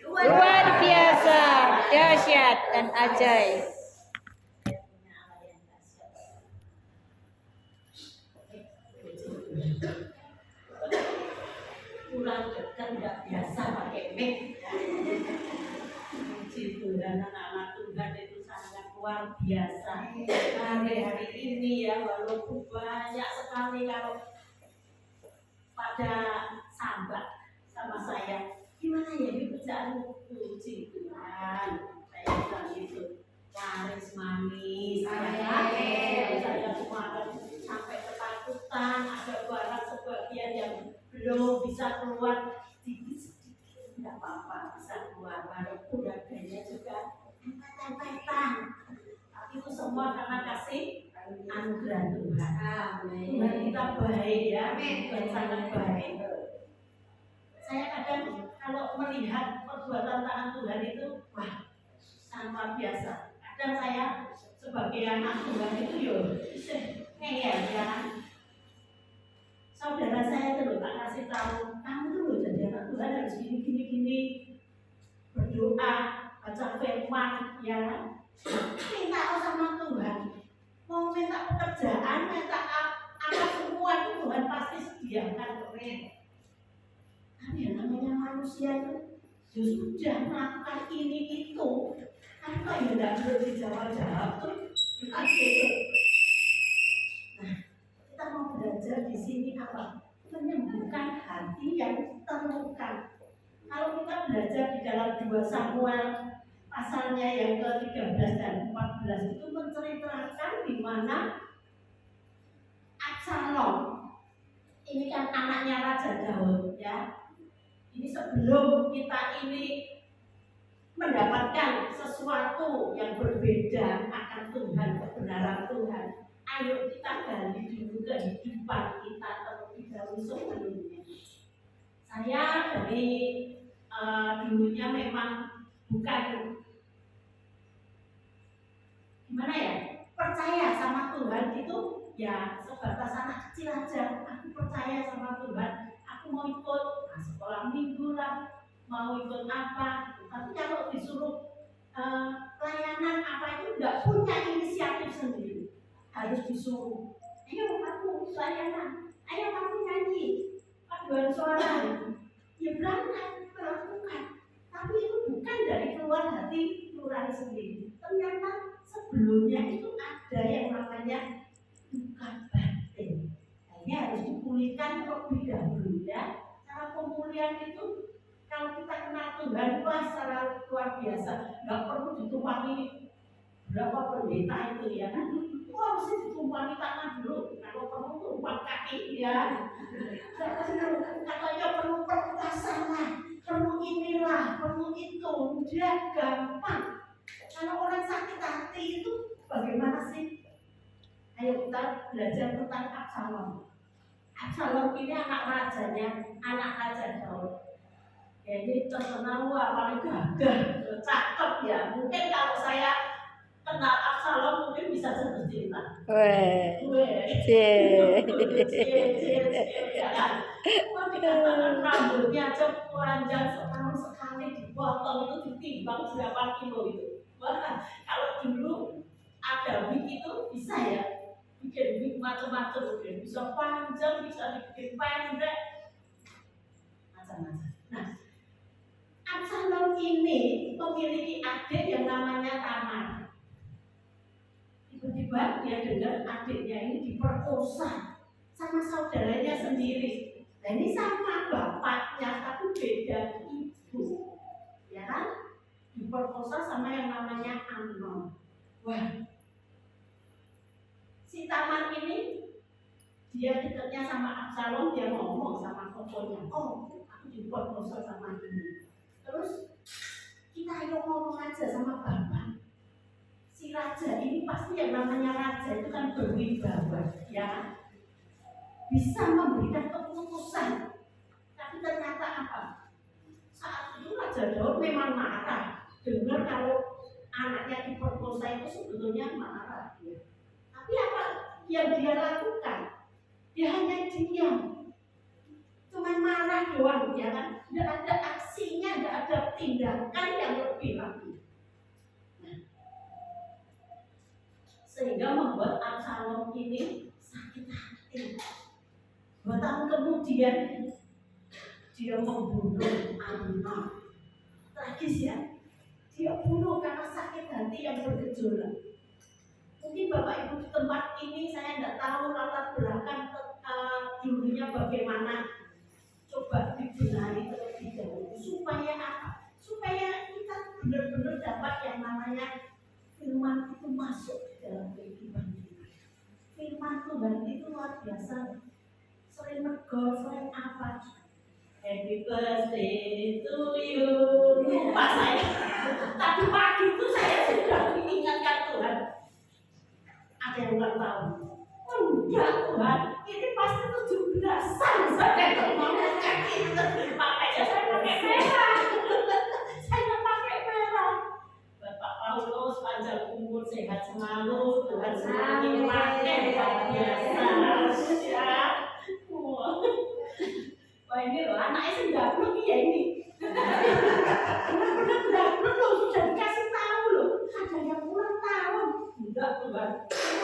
luar biasa, dahsyat dan ajaib. Pulang dekat nggak biasa pakai mic. Puji Tuhan, anak-anak Tuhan itu sangat luar biasa. Hari-hari ini ya, walaupun banyak sekali kalau pada sambat sama saya, gimana ya ini kerjaanmu? Puji Tuhan, saya bilang itu laris manis. Saya kemarin sampai ketakutan, ada barang sebagian yang belum bisa keluar sedikit-sedikit, tidak apa-apa bisa keluar, walaupun harganya juga empet-empetan, tapi itu semua karena kasih anugerah Tuhan. Tuhan kita baik ya, Tuhan sangat baik. Saya kadang kalau melihat perbuatan tangan Tuhan itu, wah, sangat luar biasa. Kadang saya sebagai anak Tuhan itu ngeyel ya. Saudara saya itu tak kasih tahu, kamu tuh jadi anak Tuhan harus gini, berdoa, baca firman, ya. Minta sama Tuhan, mau minta pekerjaan, minta apa semua itu Tuhan pasti sediakan. Tapi yang namanya manusia itu sudah melakukan ini itu, apa yang tidak perlu dijawab-jawab tuh, gitu. Nah, kita mau belajar di sini apa? Menyembuhkan hati yang terluka. Kalau kita belajar di dalam 2 Samuel pasalnya yang ke-13 dan 14 itu menceritakan di mana Absalom ini kan anaknya Raja Daud ya. Ini sebelum kita ini mendapatkan sesuatu yang berbeda akan Tuhan, kebenaran Tuhan, ayo kita gali dulu kehidupan kita terlebih dahulu sebelumnya. Saya dari dulunya memang bukan gimana ya, percaya sama Tuhan itu ya sebatas anak kecil aja. Aku percaya sama Tuhan, aku mau ikut sekolah minggu lah, mau ikut apa. Tapi kalau disuruh pelayanan apa itu tidak punya inisiatif sendiri, harus disuruh. Ayo kamu pelayanan, ayo kamu nyanyi, paduan suara, ya berangkat melakukan. Tapi itu bukan dari keluar hati nurani sendiri. Ternyata sebelumnya itu ada yang namanya duka batin. Nah, ini harus dipulihkan terlebih dahulu ya. Cara pemulihan itu kalau kita kenal Tuhan, wah secara luar biasa. Gak perlu ditumpangi berapa pendeta itu ya kan. Wah mesti ditumpangi tangan dulu. Kalau perlu tumpang kaki ya. Katanya perlu pertasanan, perlu inilah, perlu itu. Udah gampang. Kalau orang sakit hati itu bagaimana sih? Ayo kita belajar tentang Absalom. Absalom ini anak rajanya, anak Raja Daud. Ya, ini terkenal paling gagah, cakep ya. Mungkin kalau saya kenal Absalom mungkin bisa jatuh cinta. Ya kan? Dikatakan rambutnya aja panjang sekali dipotong itu ditimbang berapa kilo itu. Wah, kalau dulu ada wig itu bisa ya, bikin wig macam-macam, bisa panjang, bisa dibikin pendek, macam-macam. Nah, Absalom ini memiliki adik yang namanya Tamar. Tiba-tiba dia dengar adiknya ini diperkosa sama saudaranya sendiri. Nah ini sama bapaknya tapi beda ibu, ya kan? Diperkosa sama yang namanya Amnon. Wah, si Tamar ini dia dekatnya sama Absalom, dia ngomong sama kokonya, oh aku diperkosa sama ini. Terus kita ayo ngomong aja sama bapak. Si raja ini pasti yang namanya raja itu kan berwibawa, ya, bisa memberikan keputusan. Tapi ternyata apa? Saat itu Raja Daud memang marah, dengar kalau anaknya diperkosa itu sebetulnya marah. Ya. Tapi apa yang dia lakukan? Dia hanya diam, cuman marah doang, ya kan? Tidak ada aksinya, tidak tindakan yang lebih lagi. Nah, sehingga membuat Absalom ini sakit hati. 2 tahun kemudian dia membunuh Amnon. Tragis ya, dia bunuh karena sakit hati yang bergejolak. Mungkin Bapak Ibu di tempat ini saya tidak tahu latar belakang dulunya bagaimana. Coba dibenahi terlebih dahulu supaya apa? Supaya kita benar-benar dapat yang namanya firman itu masuk di dalam kehidupan kita. Firman Tuhan itu luar biasa. Sering negor, sering apa? Happy birthday to you. Lupa saya. Tadi pagi itu saya sudah mengingatkan Tuhan. Ada yang ulang tahun. Enggak Tuhan, ini pasti 17-an. Saya ngomong kaki makanya saya pakai merah. Saya pakai merah. Bapak Paulus panjang umur, sehat selalu. Tuhan semakin pakai luar biasa. Ya. Wah ini loh, anaknya sudah belum ya ini. Benar-benar belum sudah dikasih tahu loh. Ada yang ulang tahun. Enggak Tuhan.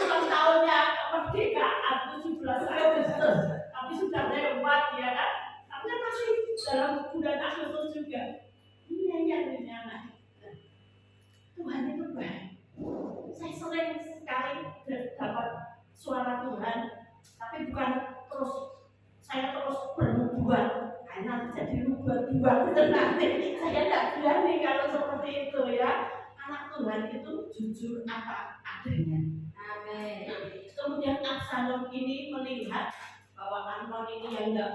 Ulang tahunnya kemerdekaan 17 Agustus. Tapi sudah lewat ya kan. Tapi kan masih dalam bulan Agustus juga. Iya anak. Tuhan itu baik. Saya sering sekali dapat suara Tuhan, tapi bukan terus saya terus bernubuat, karena jadi nubuat-nubuat nanti saya tidak berani kalau seperti itu ya. Anak Tuhan itu jujur apa adanya. Amin. Kemudian Absalom ini melihat bahwa Amnon ini yang tidak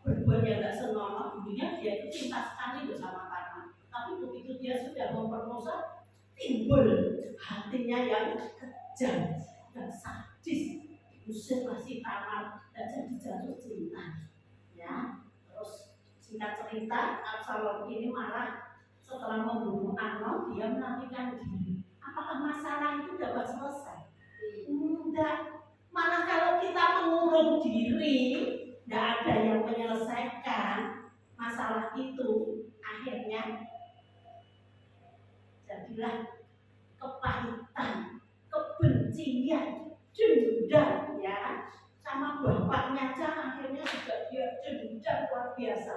berbuat yang tidak senonoh, dulunya dia itu cinta sekali bersama Tamar. Tapi begitu dia sudah memperkosa, timbul hatinya yang kejam dan sadis. Usirlah si Tamar dan jadi jatuh cinta. Ya, terus singkat cerita, Absalom ini marah setelah membunuh Amnon, dia melarikan diri. Apakah masalah itu dapat selesai? Tidak. Malah kalau kita mengurung diri, tidak ada yang menyelesaikan masalah itu. Akhirnya jadilah kepahitan, kebencian, dendam ya. Sama bapaknya aja akhirnya juga dia dendam luar biasa.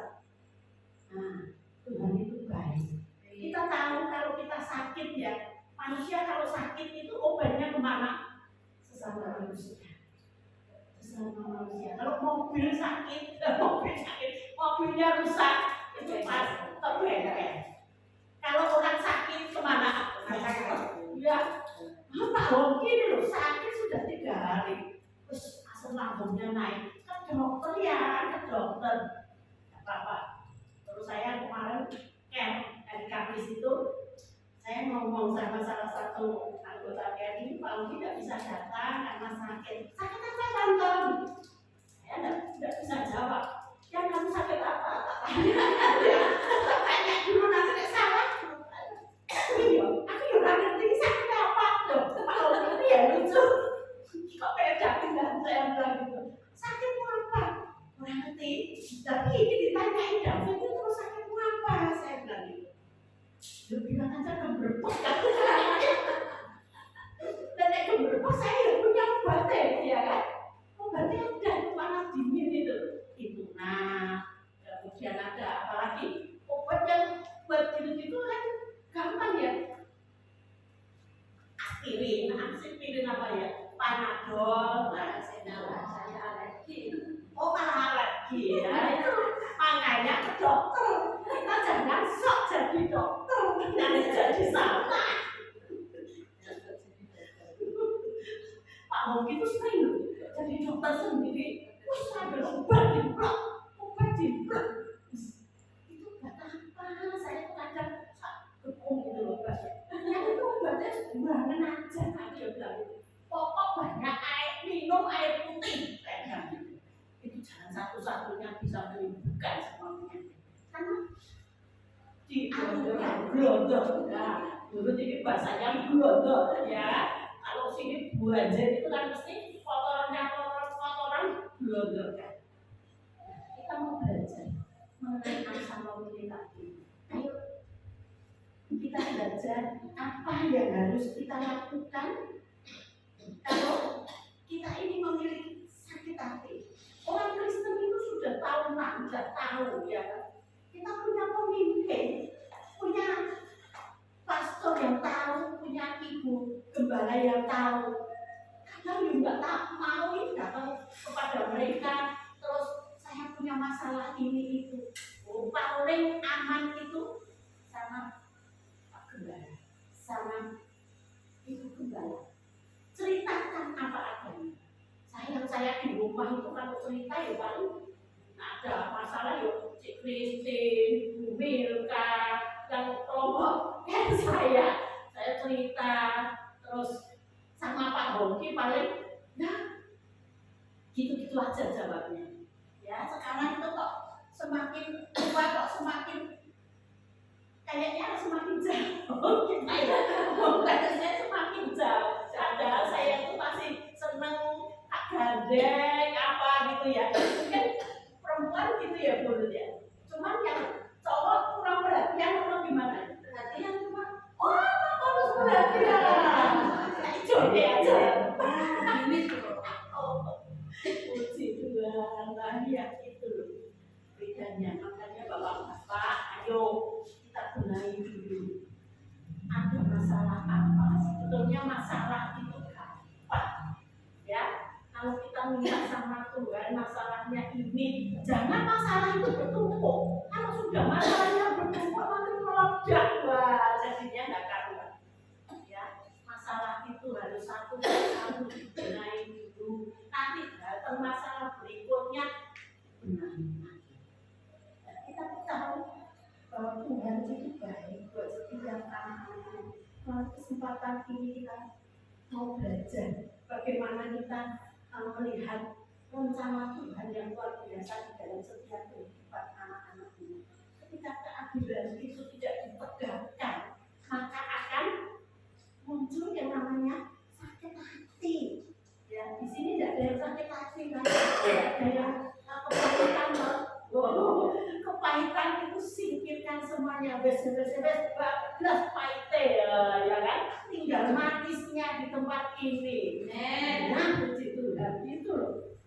Nah, Tuhan itu baik. Kita tahu kalau kita sakit ya, manusia kalau sakit itu obatnya kemana? Sesama manusia. Sesama manusia. Kalau mobilnya sakit, mobilnya rusak, itu pas terbengkel. Kalau orang sakit kemana? Ya, tahun ini loh sakit sudah 3 hari. Terus asam lambungnya naik. Ke dokter ya, ke dokter. Gak apa-apa. Terus saya kemarin hari Kamis itu saya ngomong sama salah satu anggota KRI, Pak tidak bisa datang karena sakit. Sakit apa tante? Saya tidak bisa jawab. Ya kamu sakit apa? Tanya dulu nanti salah. Aku juga ngerti sakit apa loh. Kalau itu ya lucu. Kok beda dengan saya bilang gitu. Sakitmu apa? Kurang ngerti. Tapi ini ditanyain David itu terus sakitmu apa? Saya bilang gitu. Dia bilang aja gembrepok kan. Dan yang gembrepok saya yang punya obatnya ya kan. Obatnya ada panas dingin itu. Itu nah. Kemudian ada apalagi obat yang buat gitu-gitu kan gampang ya. Aspirin apa ya? Panadol. Nah, saya alergi. Oh, malah alergi ya. Itu makanya ke dokter. Kita jangan sok jadi dokter, jangan jadi salah. Pak Hoki itu sering loh jadi dokter sendiri. Wah, saya obat diblok. Itu obat apa? Saya tuh kadang kepung gitu loh obat. Yang itu obatnya buangan aja. Dia bilang pokok banyak air, minum air putih. Itu jalan satu-satunya bisa menyembuhkan semuanya. Karena dialurkan glodok. Nah, dulu ini bahasanya glodok ya. Kalau sini buanjen itu kan mesti kotoran glodok kan. Kita mau belajar mengenai Absalom ini tadi. Ayo saja apa yang harus kita lakukan kalau kita ini memiliki sakit hati. Orang Kristen itu sudah tahunan, sudah tahu ya. Kita punya pemimpin, punya pastor yang tahu, punya ibu gembala yang tahu. Kadang juga tak mau datang kepada mereka, terus saya punya masalah ini itu. Oh, paling aman itu sama Pak Gembala, sama ibu gembala. Ceritakan apa adanya. Saya di rumah itu kalau cerita ya paling ada masalah ya Cik Kristin, Bu Milka, yang kelompok saya cerita terus sama Pak Hongki paling ya gitu-gitu aja jawabnya. Ya sekarang itu kok semakin tua kok semakin kayaknya semakin jauh kita ya, saya semakin jauh. Padahal saya itu masih seneng gandeng apa gitu ya, mungkin perempuan gitu ya Bu ya. Cuman yang cowok kurang perhatian atau gimana? Perhatian cuma, oh harus perhatian. Coba aja. Ini puji Tuhan, nah ya itu loh bedanya. Makanya bapak-bapak, ayo kita benahi dulu. Ada masalah apa? Sebetulnya masalah itu gampang, ya. Kalau kita minta sama Tuhan masalahnya ini, jangan masalah itu bertumpuk. Kalau sudah masalahnya bertumpuk nanti meledak, wah jadinya nggak karuan. Ya, masalah itu harus satu harus dibenahi dulu. Nanti datang masalah berikutnya benahi lagi. Kita tahu bahwa Tuhan itu baik buat setiap anak-anak. Kesempatan ini kita mau belajar bagaimana kita melihat rencana Tuhan yang luar biasa di dalam setiap kehidupan anak-anak ini. Ketika keadilan itu tidak ditegakkan, maka akan muncul yang namanya sakit hati. Ya, di sini tidak ada yang sakit hati, kan? Ada yang kepahitan, kepahitan itu singkirkan semuanya. Beres-beres, bablas pahite ya kan? Tinggal manisnya di tempat ini. Nah, puji Tuhan itu loh.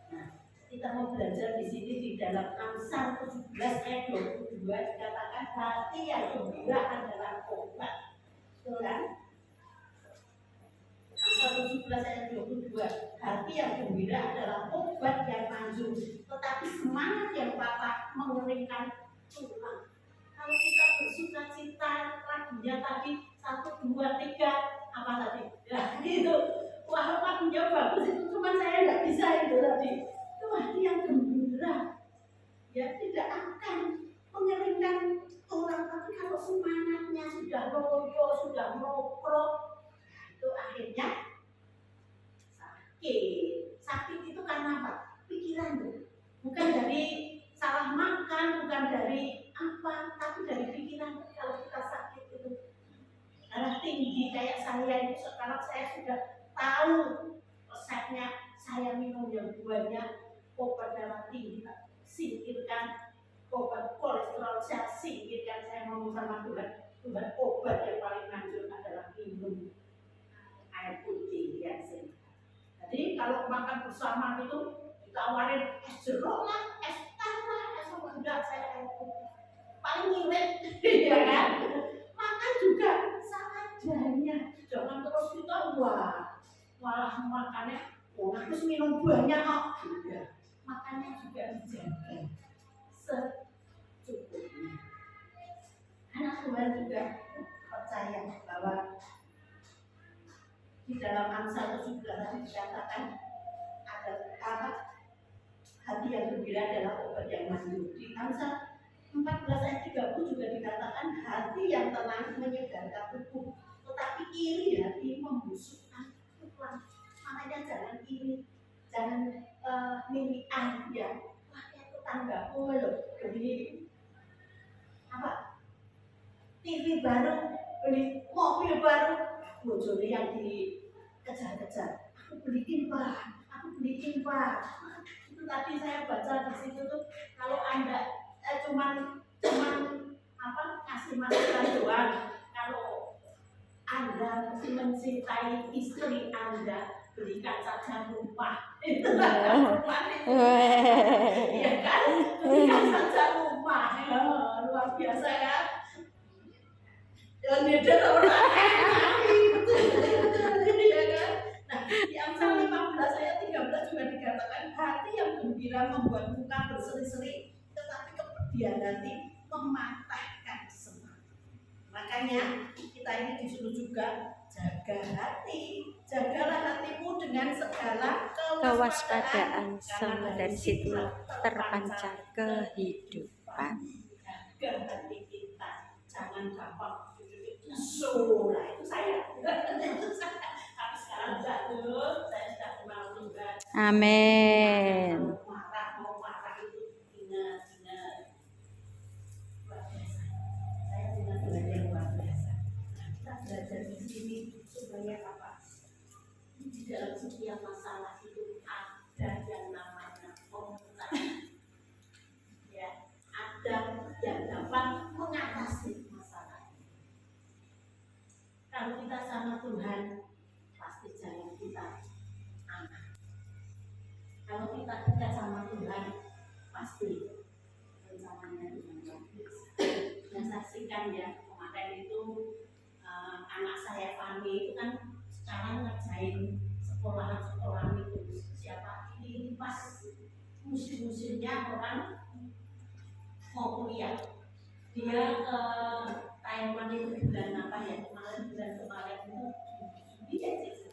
Nah, kita mau belajar di sini di dalam Amsal 17 ayat 22 dikatakan hati yang gembira adalah obat. Betul kan? Amsal 17 ayat 22, hati yang gembira adalah obat yang manjur, tetapi semangat yang patah mengeringkan tulang. Kalau kita bersuka cita, lagunya tadi 1, 2, 3, apa tadi? Ya itu, wah lagunya bagus itu, cuma saya nggak bisa itu tadi. Itu hati yang gembira, ya tidak akan mengeringkan tulang. Tapi kalau semangatnya sudah loyo, sudah ngoprok, itu akhirnya sakit. Sakit itu karena apa? Pikiran tuh. Bukan dari salah makan, bukan dari apa, tapi dari pikiran. Kalau kita sakit itu darah tinggi kayak saya itu, sekarang saya sudah tahu resepnya. Saya minum yang buahnya obat darah tinggi, singkirkan obat kolesterol, saya singkirkan. Saya ngomong sama Tuhan, Tuhan obat yang paling manjur adalah minum air putih yang sehat. Jadi kalau makan bersama itu ditawarin es jeruk lah, es teh lah, es apa, enggak, saya air putih paling ngirit. Ya kan? Makan juga seadanya, jangan terus kita malah makannya terus minum buahnya juga. Makannya juga dijaga secukupnya. Anak Tuhan juga percaya bahwa di dalam Amsal 17 tadi dikatakan ada apa? Hati yang gembira adalah obat yang manjur. Di Amsal 14 ayat 30 juga dikatakan hati yang tenang menyegarkan tubuh, tetapi iri hati membusukkan tulang. Makanya jangan iri, jangan milian ya. Wah, kayak tetanggaku loh beli apa? TV baru, beli mobil baru, bojone yang dikejar-kejar. Aku beliin Pak, aku beliin Pak. Itu tadi saya baca di situ tuh, kalau Anda cuman apa ngasih cuma sekian doang. Kalau Anda mencintai istri Anda, belikan saja rumah. Itu rumah itu. Iya kan? Belikan saja rumah. Ya, luar biasa kan? Dan beda orang. Iya kan? Nah, di Amsal 15 ayat 13 juga dikatakan hati yang gembira membuat muka berseri-seri, tetapi kepergian hati mematahkan semangat. Makanya kita ini disuruh juga jaga hati, jagalah hatimu dengan segala Kewaspadaan, sama dari situlah terpancar kehidupan. Jaga hati kita, jangan gampang so. Nah, itu saya. Tapi sekarang enggak tuh, saya sudah kenal Tuhan. Amin. Mau marah itu ingat. Luar biasa. Saya punya Tuhan yang luar biasa. Kita belajar di sini supaya apa? Di dalam setiap masalah itu ada yang namanya pemutar. Ya, ada yang dapat mengatasi masalah. Kalau kita sama Tuhan, pasti jalan kita aman. Kalau kita dekat sama Tuhan, pasti rencananya Tuhan yang bisa. Saya saksikan ya, kemarin itu anak saya Fani itu kan sekarang ngerjain sekolahan itu. Siapa ini pas musim-musimnya orang mau kuliah. Dia ke Taiwan itu bulan apa ya? Bulan kemarin itu Juli ya sih.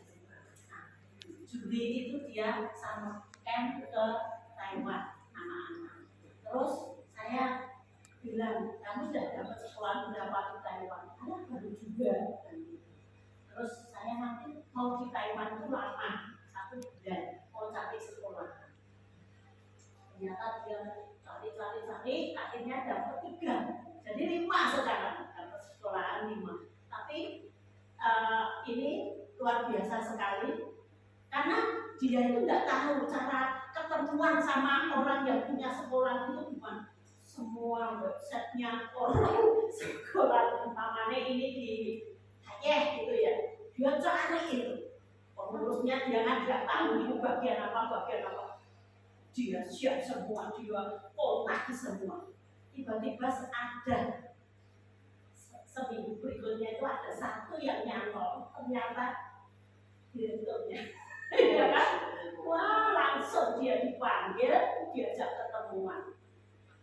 Juli itu dia sama camp ke Taiwan anak-anak. Terus saya bilang, kamu sudah dapat sekolah berapa di Taiwan? Ada baru juga. Terus saya nanti mau di Taiwan itu lama, 1 bulan, mau cari sekolah. Ternyata dia cari, akhirnya dapat 3. Jadi 5 sekarang, dapat sekolahan 5. Tapi ini luar biasa sekali. Karena dia itu tidak tahu cara ketemuan sama orang yang punya sekolah itu bukan semua websitenya orang sekolah umpamanya ini di Aceh gitu ya. Dia cari itu pengurusnya, dia nggak tahu itu bagian apa. Dia siap semua, dia kontak semua. Tiba-tiba ada seminggu berikutnya itu ada satu yang nyantol, ternyata direkturnya. Ya kan? Wah, langsung dia dipanggil, diajak ketemuan.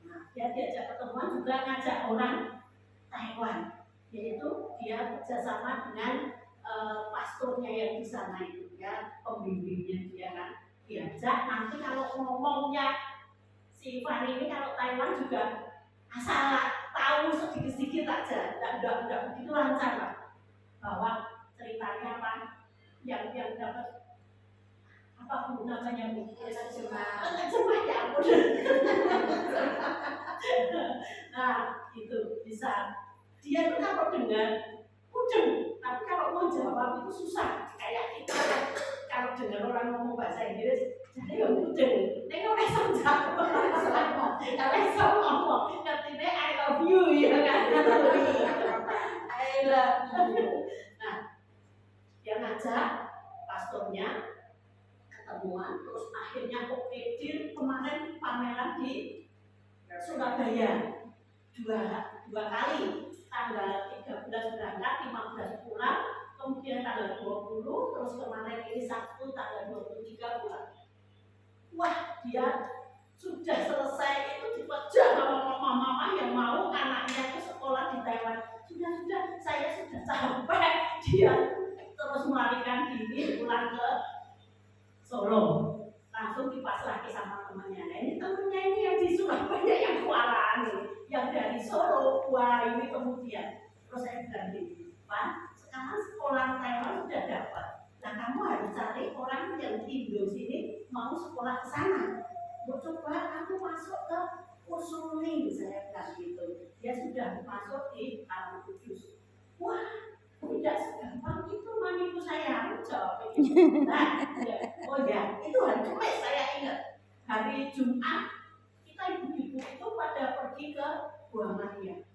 Nah, dia diajak ketemuan juga ngajak orang Taiwan, yaitu dia kerjasama dengan pastornya yang di sana itu ya, pembimbingnya dia kan. Diajak nanti kalau ngomongnya si Fani ini kalau Taiwan juga asal tahu sedikit-sedikit aja, tidak begitu lancar lah. Bahwa ceritanya apa yang dapat apa bu namanya bu? Terjemah ya ampun. Nah itu bisa. Dia itu kalau dengar mudeng, tapi kalau mau jawab itu susah. Kayak kita kalau dengar orang ngomong bahasa Inggris, jadi ya mudeng. Nengok esok jawab, kalau esok ngomong, ngertinya I love you ya kan? I love you. Nah, dia ngajak pastornya ketemuan, terus akhirnya oke deal. Kemarin pameran di Surabaya dua kali, tanggal 13 berangkat, 15 pulang, kemudian tanggal 20, terus kemarin ini Sabtu tanggal 23 pulang. Wah, dia sudah selesai itu dikejar sama mama-mama yang mau anaknya ke sekolah di Taiwan. Sudah, saya sudah sampai. Dia terus melarikan diri pulang ke Solo, langsung dipas lagi sama temannya. Nah, ini temannya ini yang di Surabaya yang kewalahan nih, yang dari Solo. Wah, ini kemudian terus saya bilang gini, Pak, sekarang sekolah Taiwan sudah dapat. Nah, kamu harus cari orang yang di Indo sini mau sekolah ke sana. Coba kamu masuk ke Usuling, saya bilang gitu. Dia sudah masuk di Alam Kudus. Wah, tidak segampang itu maniku saya jawab begitu. Nah, oh ya, itu hari Kamis saya ingat. Hari Jumat kita ibu-ibu itu pada pergi ke Buah Maria.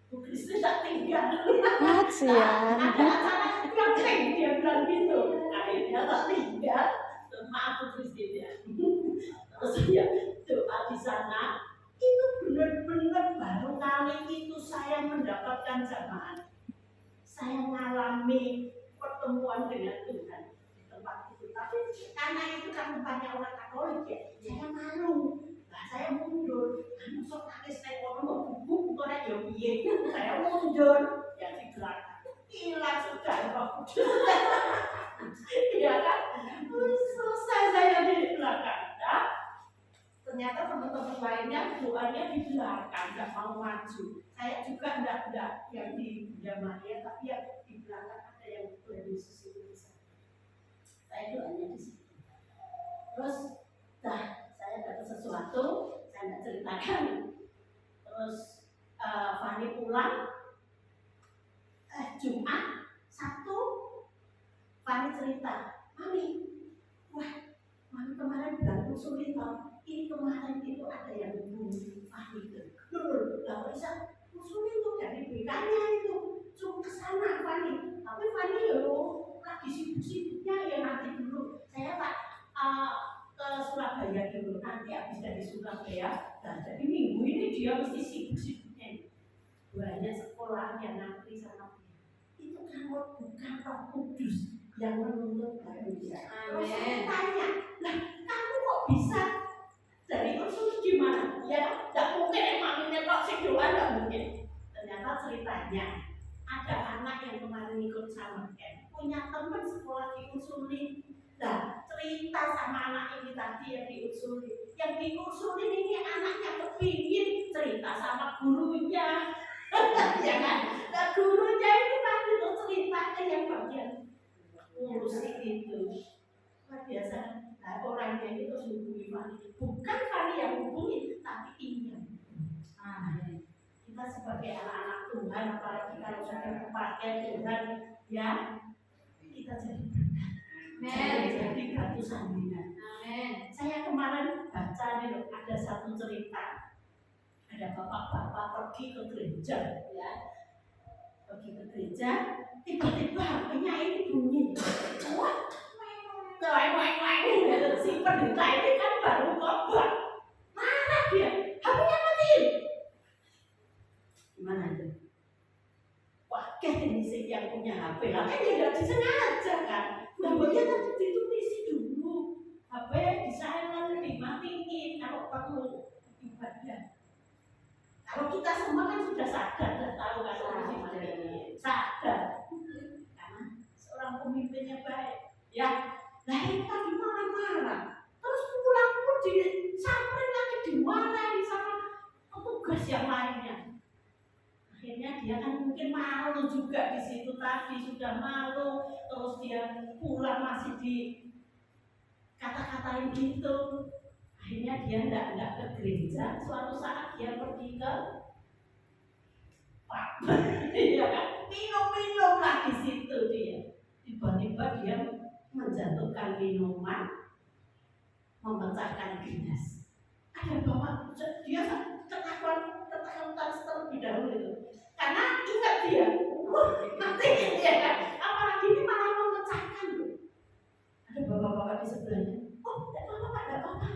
Bu Kristi tak tinggal. Kasihan. Ada acara camping dia bilang gitu. Akhirnya tak tinggal. Maaf Bu Kristi ya. Terus ya doa di sana itu benar-benar baru kali itu saya mendapatkan jamaah. Saya mengalami pertemuan dengan Tuhan di tempat itu. Tapi karena itu kan tempatnya orang Katolik ya, saya malu. Nah, saya mundur. Masuk kaki saya ngomong buku korek ya piye. Saya mundur ya di belakang. Hilang sudah Bapak. Iya kan? Selesai saya di belakang. Nah, ternyata teman-teman lainnya doanya di belakang, nggak mau maju. Saya juga enggak yang di Maria, tapi yang di belakang ada yang Tuhan Yesus itu bisa. Saya doanya di situ. Terus, saya dapat sesuatu, saya nggak ceritakan. Terus Fani pulang, Jumat, Sabtu, Fani cerita, Mami, wah, Mami kemarin bilang usulin toh, ini kemarin itu ada yang hubungi Fani itu. Loh, lah bisa usulin tuh dari BK-nya itu, cuma kesana Fani. Tapi Fani lagi sibuk-sibuknya ya nanti dulu. Saya tak ke Surabaya dulu, nanti habis dari Surabaya. Nah, jadi minggu ini dia mesti sibuk-sibuknya. Banyak sekolahnya nanti sama dia. Itu kan bukan Roh Kudus yang menuntut manusia. Terus saya tanya, lah kamu kok bisa dari unsur gimana? Ya, tidak mungkin emangnya kok si doa tidak mungkin. Ternyata ceritanya ada anak yang kemarin ikut sama Ken, punya teman sekolah diusulin. Nah, cerita sama anak ini tadi yang diusulin. Yang diusulin ini anaknya kepingin cerita sama gurunya. Ya kan? Nah, gurunya itu tadi tuh ceritanya yang bagian ngurusin itu. Luar biasa. Nah, orangnya itu terus hubungi Fani. Bukan Fani yang hubungi, tapi ini yang hubungi. Kita sebagai anak-anak Tuhan, apalagi kalau sudah kepakai Tuhan, ya kita jadi berkat. Jadi batu sandingan. Saya kemarin baca nih loh, ada satu cerita. Ada bapak-bapak pergi ke gereja, ya, pergi ke gereja, tiba-tiba HP-nya ini bunyi. Wah, si pendeta ini kan baru khotbah. Marah dia, HP-nya matiin. Gimana itu? Wah, kayak ini sih yang punya HP. Lah kan tidak disengaja kan. Namanya tadi ditulis dulu. HP di silent, dimatiin kalau perlu ibadah. Kalau kita semua kan sudah sadar, sudah tahu kan sadar. Karena seorang pemimpinnya baik, ya. Nah ini tadi marah-marah, terus pulang pun disamperin lagi, dimarahin sama petugas yang lainnya. Akhirnya dia kan mungkin malu juga di situ tadi, sudah malu, terus dia pulang masih di kata-katain gitu. Akhirnya dia enggak ke gereja. Suatu saat dia pergi ke pub, ya kan? Minum-minum lah di situ dia. Tiba-tiba dia menjatuhkan minuman, memecahkan gelas. Ada bapak, dia ketakutan terlebih dahulu itu. Karena ingat dia, nanti ya kan? Apalagi ini malah memecahkan loh. Ada bapak-bapak di sebelahnya. Oh, tidak apa-apa.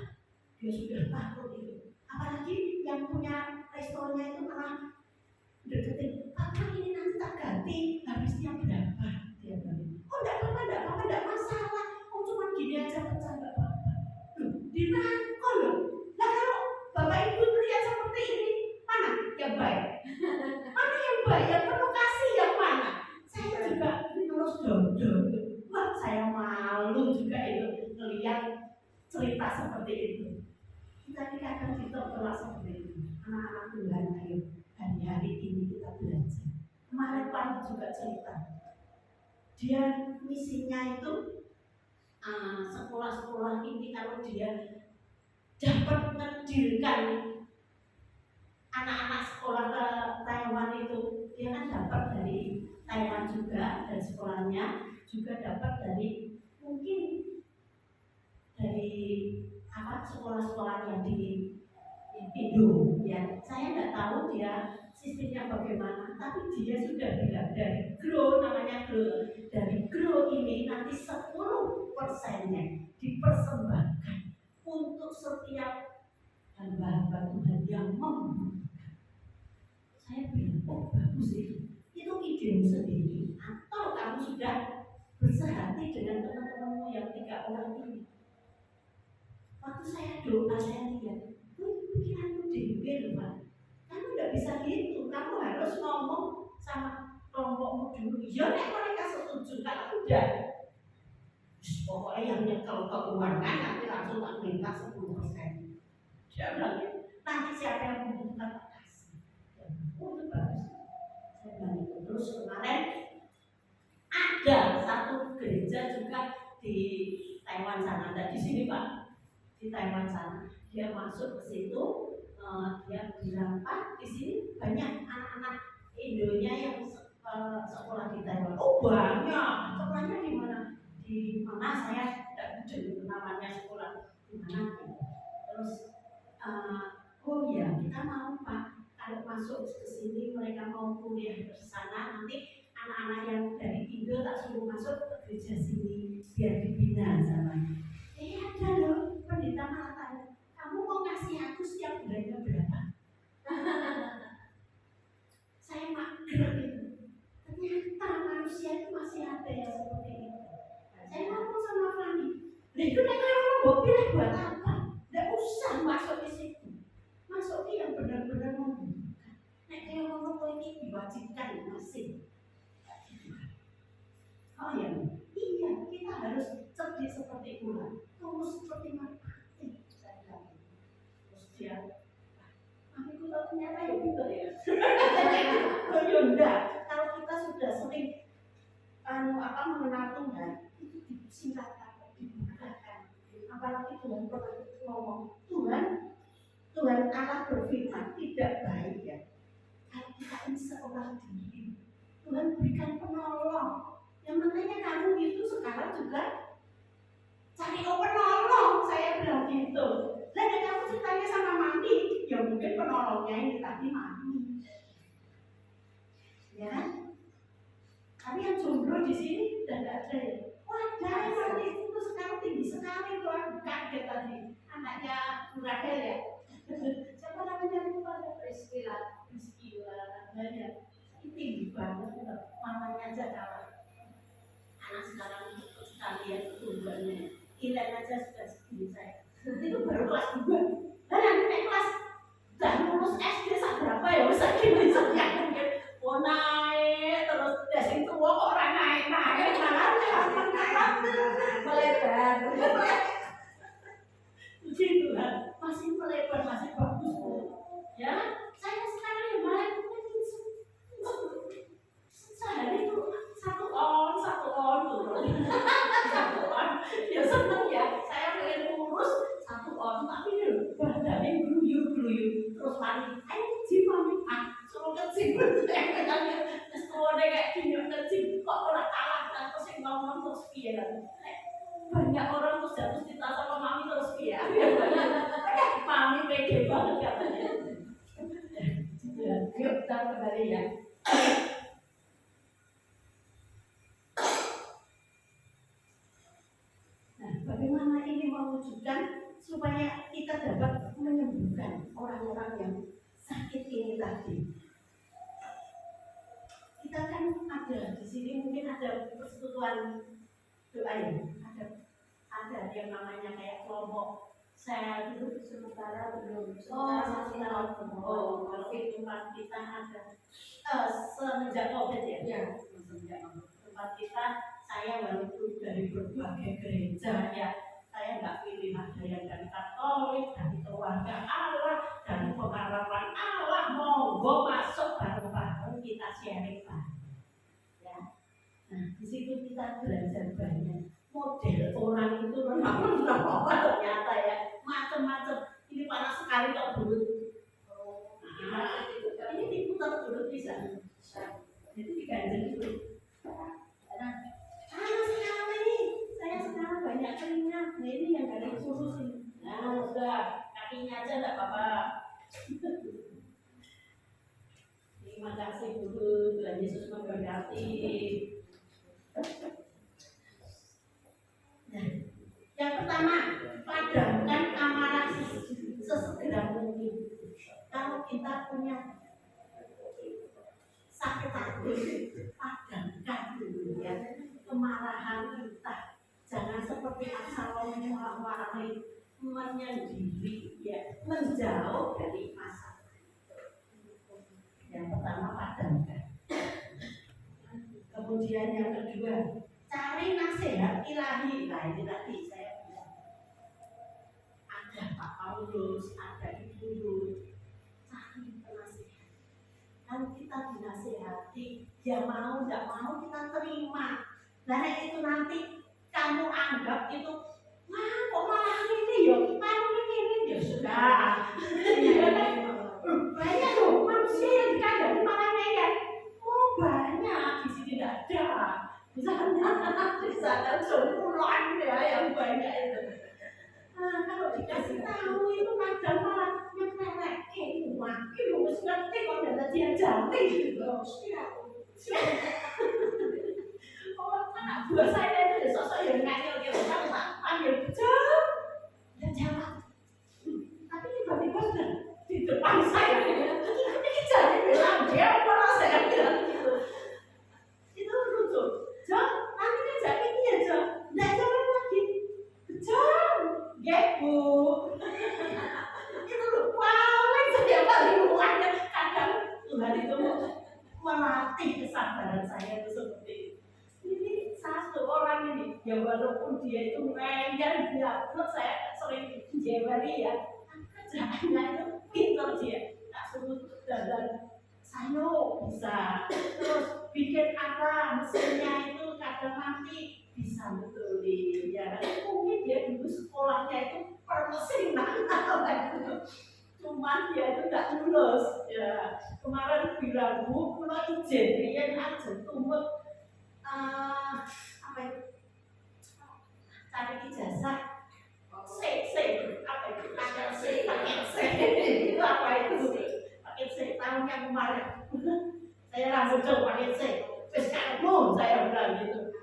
Dia sudah takut itu. Apalagi yang punya restorannya itu malah deketin, Pak ini nanti tak ganti, habisnya berapa? Dia bilang, oh enggak apa-apa, enggak masalah. Oh cuma gini aja pecah, enggak apa-apa. Dirangkul loh. Nah kalau Bapak Ibu melihat seperti ini, mana yang baik? Mana yang baik? Yang penuh kasih yang mana? Saya juga terus dodol. Wah saya malu juga itu melihat cerita seperti itu. Kita kadang kita berlaku seperti itu. Anak-anak Tuhan, ayo hari-hari ini kita belajar. Kemarin Pak juga cerita, dia misinya itu sekolah-sekolah ini kalau dia dapat mendirikan anak-anak sekolah ke Taiwan itu, dia kan dapat dari Taiwan juga, dari sekolahnya juga dapat dari mungkin dari sekolah-sekolah yang di Indo ya. Saya nggak tahu dia sistemnya bagaimana, tapi dia sudah bilang dari grow, namanya grow, dari grow ini nanti 10%-nya dipersembahkan untuk setiap hamba-hamba Tuhan yang membutuhkan. Saya bilang, oh bagus itu idemu sendiri, atau kamu sudah bersehati dengan teman-temanmu yang 3 orang ini. Waktu saya doa, saya lihat, pikiranmu dewe loh Pak. Kamu tidak bisa gitu, kamu harus ngomong sama kelompokmu dulu. Ya nek mereka setuju, kalau tidak, pokoknya yang nyekel keuangan nanti langsung tak minta 10%. Dia bilang gitu. Nanti siapa yang membutuhkan tak kasih. Oh itu bagus. Saya bilang itu. Terus kemarin ada satu gereja juga di Taiwan sana, ada di sini Pak, di Taiwan sana. Dia masuk ke situ, dia bilang Pak, di sini banyak anak-anak Indonya yang sekolah di Taiwan. Oh banyak, sekolahnya di mana? Di mana saya tidak tahu namanya sekolah di mana. Terus oh ya kita mau Pak, kalau masuk ke sini mereka mau kuliah di sana, nanti anak-anak yang dari Indo tak suruh masuk ke gereja sini biar dibina namanya. Ada loh pendeta malah tanya, kamu mau ngasih aku setiap bulannya berapa? Saya mager gitu. Ternyata manusia itu masih ada yang seperti itu. Saya ngomong sama Fani, itu mereka mau pilih buat apa? Tidak usah masuk di situ. Masuk di yang benar-benar membutuhkan. Nek yang ngomong ini diwajibkan masih. Oh ya, iya kita harus cerdik seperti ular, tulus seperti merpati. Saya bilang, terus dia, aku tahu ternyata ya gitu ya. Oh ya enggak, kalau kita sudah sering mengenal Tuhan, itu disingkatkan, dibukakan. Apalagi Tuhan pernah ngomong, Tuhan Allah berfirman tidak baik ya. Kalau kita ini seorang diri, Tuhan berikan penolong. Yang makanya kamu itu sekarang juga cari penolong, saya bilang gitu. Dan kamu ceritanya sama mami, ya mungkin penolongnya ini tadi mami, ya kan? Tapi yang jomblo di sini udah nggak ada ya. Wadah, mami itu sekarang tinggi sekali tuh, aku kaget tadi. Anaknya Rahel ya. Siapa namanya itu pada Priscilla, namanya tinggi banget, mamanya aja kalah. Anak sekarang sekalian pertumbuhannya Ilen aja sudah segini saya itu baru kelas 2 dan nanti naik kelas udah lulus SD berapa ya bisa gini saya mau naik terus dari tua kok orang naik melebar puji Tuhan masih melebar masih bagus ya saya sekarang yang malah sehari itu 1 on turun 1 on ya seneng ya saya pengen kurus 1 on tapi badannya gluyur terus mandi ayo gym mami suruh ke-gym setelah kayak gini ke-gym kok orang kalah terus yang ngomong terus piye banyak orang terus jatuh cinta sama mami terus piye mami pede banget katanya ya kita kembali ya. Bagaimana ini mewujudkan supaya kita dapat menyembuhkan orang-orang yang sakit ini tadi. Kita kan ada di sini mungkin ada persekutuan doa ya, ada yang namanya kayak kelompok sel itu sementara belum. Sementara kalau tempat kita ada semenjak COVID ya. Semenjak tempat kita saya walaupun dari berbagai gereja ya, saya nggak pilih ada yang dari Katolik, dari keluarga Allah, dari pengalaman Allah, monggo masuk bareng-bareng kita sharing ya. Nah di situ kita belajar banyak model orang itu memang ternyata ya macam-macam. Ini panas sekali kok dulu. Ini diputar dulu bisa. Jadi diganjel dulu. Sekarang ini saya sekarang banyak keringat. Nah ini yang dari kurus ini. Nah sudah kakinya aja enggak apa-apa. kasih guru, Tuhan Yesus memberkati. Nah, yang pertama, padamkan amarah sesegera mungkin. Kalau kita punya sakit hati, padamkan dulu ya kemarahan kita. Jangan seperti Absalom marah-marahi, menyendiri, ya, menjauh dari masalah. Yang pertama, padamkan. Kemudian yang kedua, cari nasihat ilahi. Nah, ini tadi saya bilang. Ada Pak Paulus, ada Ibu Ruth, cari nasihat. Kalau kita dinasihati, ya mau tidak mau kita terima. Dan itu nanti kamu anggap itu, wah kok malah ini ya, kamu ini ya sudah. Banyak loh manusia yang dikandani malah ngeyel. Oh banyak, di sini tidak ada. Di sana sebulan ya yang banyak itu. Nah, kalau dikasih tahu itu kadang malah nyepelek, makin harus ngerti kok ada diajari gitu. Oh, anak buah saya itu sosok yang ngayal gitu, kan panggil jawab, dan jawab. Tapi tiba-tiba di depan saya, ini jadi bilang dia malah saya bilang gitu. Itu lucu. Jawab, nanti kan jadi ini ya jawab, nggak jawab lagi. Jawab, ya bu. Itu lucu, paling saya paling luangnya kadang Tuhan itu melatih kesabaran saya itu seperti itu. Ini satu orang ini, ya walaupun dia itu ngeyel, dia saya sering jeweli ya, kerjaannya itu pintar dia, tak suruh jalan sayur bisa, terus bikin apa mesinnya itu kadang nanti bisa betulin, ya mungkin dia dulu sekolahnya itu permesinan atau gitu. Cuman dia itu tidak lulus ya. Kemarin bilang bu, kalau izin dia aja tumut apa itu cari ijazah C apa itu paket C itu apa itu paket C tahun yang kemarin saya langsung coba paket C terus kamu saya bilang gitu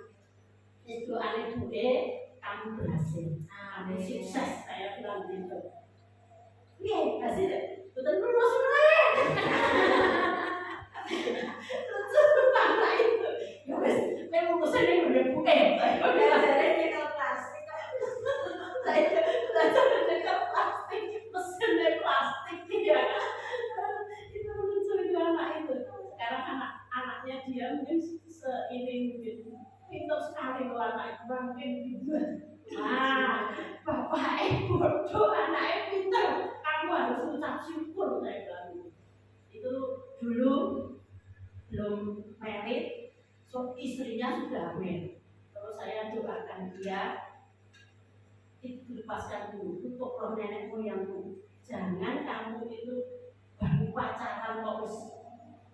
itu aneh bude kamu berhasil aneh sukses saya bilang gitu. Iya, kasih deh. Betul lulus mulai. Lucu banget itu. Ya wes, memang mesinnya udah bukan. Saya belajarnya nyekel plastik. Saya belajar nyekel plastik, mesinnya plastik ya. Itu lucu anak itu. Sekarang anak-anaknya dia mungkin seini mungkin pintar sekali loh anak mungkin dibuat. Nah, bapak bodoh, anaknya pintar. Kamu harus ucap syukur saya bilang. Itu dulu belum married, so istrinya sudah hamil. Terus saya doakan dia lepaskan dulu, tutup roh nenek moyangmu. Jangan kamu itu baru pacaran terus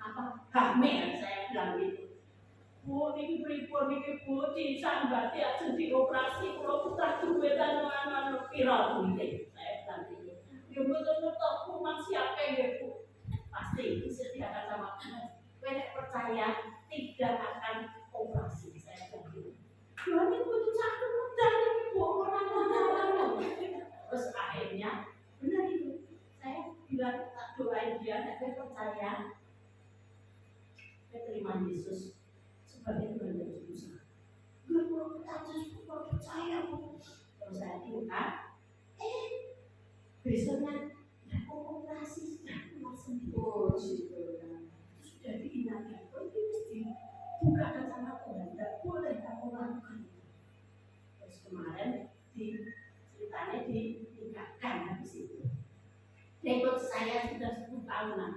apa hamil, saya bilang gitu. Bu, ini pripun ini bu, disambati aja dioperasi, kalau putra duit dan anak viral ini, saya bilang gitu. Ya betul-betul aku masih apa ya bu, pasti disediakan sama Tuhan. Saya percaya tidak akan operasi, saya bilang gitu. Ya ini butuh satu mudah ini bu, orang-orang. Terus akhirnya benar itu, saya bilang tak doain dia, saya percaya, saya terima Yesus. Sebagai Tuhan dan Yesus. Gak mau percaya bu. Terus saya doa, besoknya aku operasi sudah langsung sudah diingatkan. Kalau ini mesti bukakan sama Tuhan. Tidak boleh kamu lakukan. Terus kemarin ceritanya ditingkatkan habis itu. Ikut saya sudah 10 tahunan.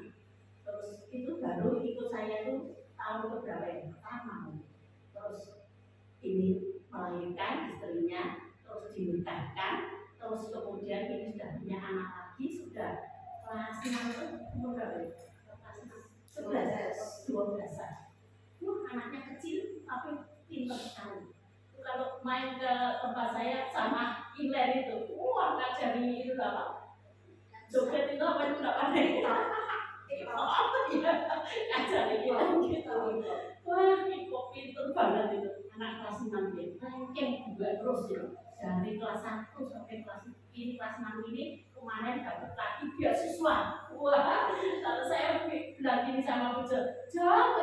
Terus itu baru ikut saya itu tahun keberapa yang pertama. Terus ini melahirkan istrinya, terus dinikahkan, terus kemudian ini sudah punya anak lagi, sudah kelas 6 berapa ya? Kelas 11, 12. Anaknya kecil tapi pintar sekali. Kalau main ke tempat saya sama Ilen itu, ngajari itu apa? Joget itu apa itu nggak pandai. Ajar iki wong gitu. Wah, ini kok pinter banget itu. Anak kelas 6 ya. Ranking juga terus ya. Dari kelas 1 sampai kelas ini kelas 6 ini kemarin dapat lagi beasiswa. Wah, kalau saya bilang gini sama Bu Jo,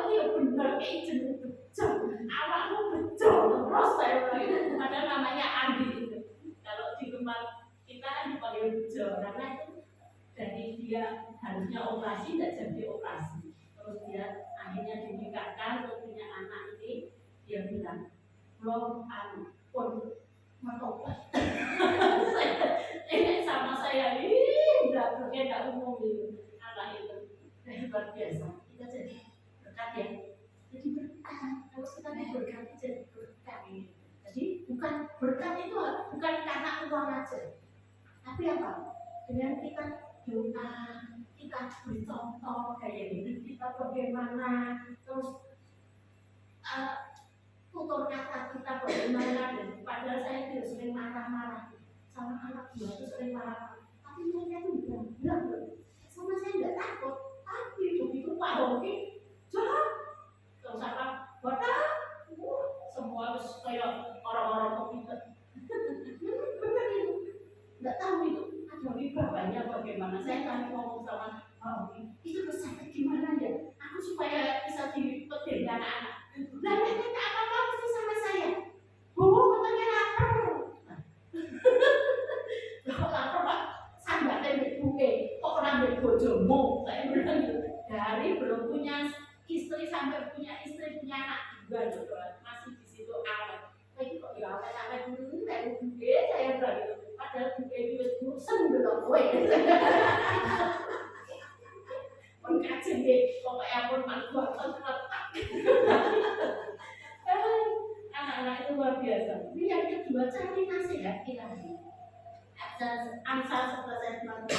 ini ya bener kayak jenuh bejo. Awakmu bejo terus saya bilang itu. Padahal namanya Andi itu. Kalau di rumah kita kan dipanggil bejo karena itu dari dia harusnya operasi tidak jadi operasi. Terus dia akhirnya dinikahkan untuk punya anak ini, dia bilang belum pun matobat. Ini sama saya ini tidak umum itu anak itu luar biasa. Kita jadi berkat ya, jadi berkat. Kalau kita diberkati jadi berkat. Jadi bukan berkat itu bukan karena uang aja, tapi apa? Dengan kita doa, kita beri contoh kayak hidup kita bagaimana, terus tutur kata kita bagaimana. Dan padahal saya tidak sering marah-marah sama anak buah itu, sering marah, tapi mereka itu bilang sama saya tidak takut, tapi begitu Pak Hoki jahat terus apa bodoh, semua kayak orang-orang komputer. Benar itu, tidak tahu itu ada wibawanya bagaimana. Saya tadi ngomong sama Pak Hoki, itu pesantren gimana ya, aku supaya bisa dipegang anak-anak. Lah mereka apa-apa mesti sama saya. Bu, katanya lapar. Lah lapar Pak, sambatnya buke, kok orang bojomu? Saya bilang gitu. Dari belum punya istri sampai punya istri, punya anak juga gitu. Masih di situ awet. Tapi kok ya awet-awet dulu, kayak buke saya bilang gitu. Padahal buke itu bosen dulu kowe. Mengkaji deh, pokoknya pun malu banget. Anak-anak itu luar biasa. Ini yang kedua, cari nasihat ilahi. Amsal 11:19,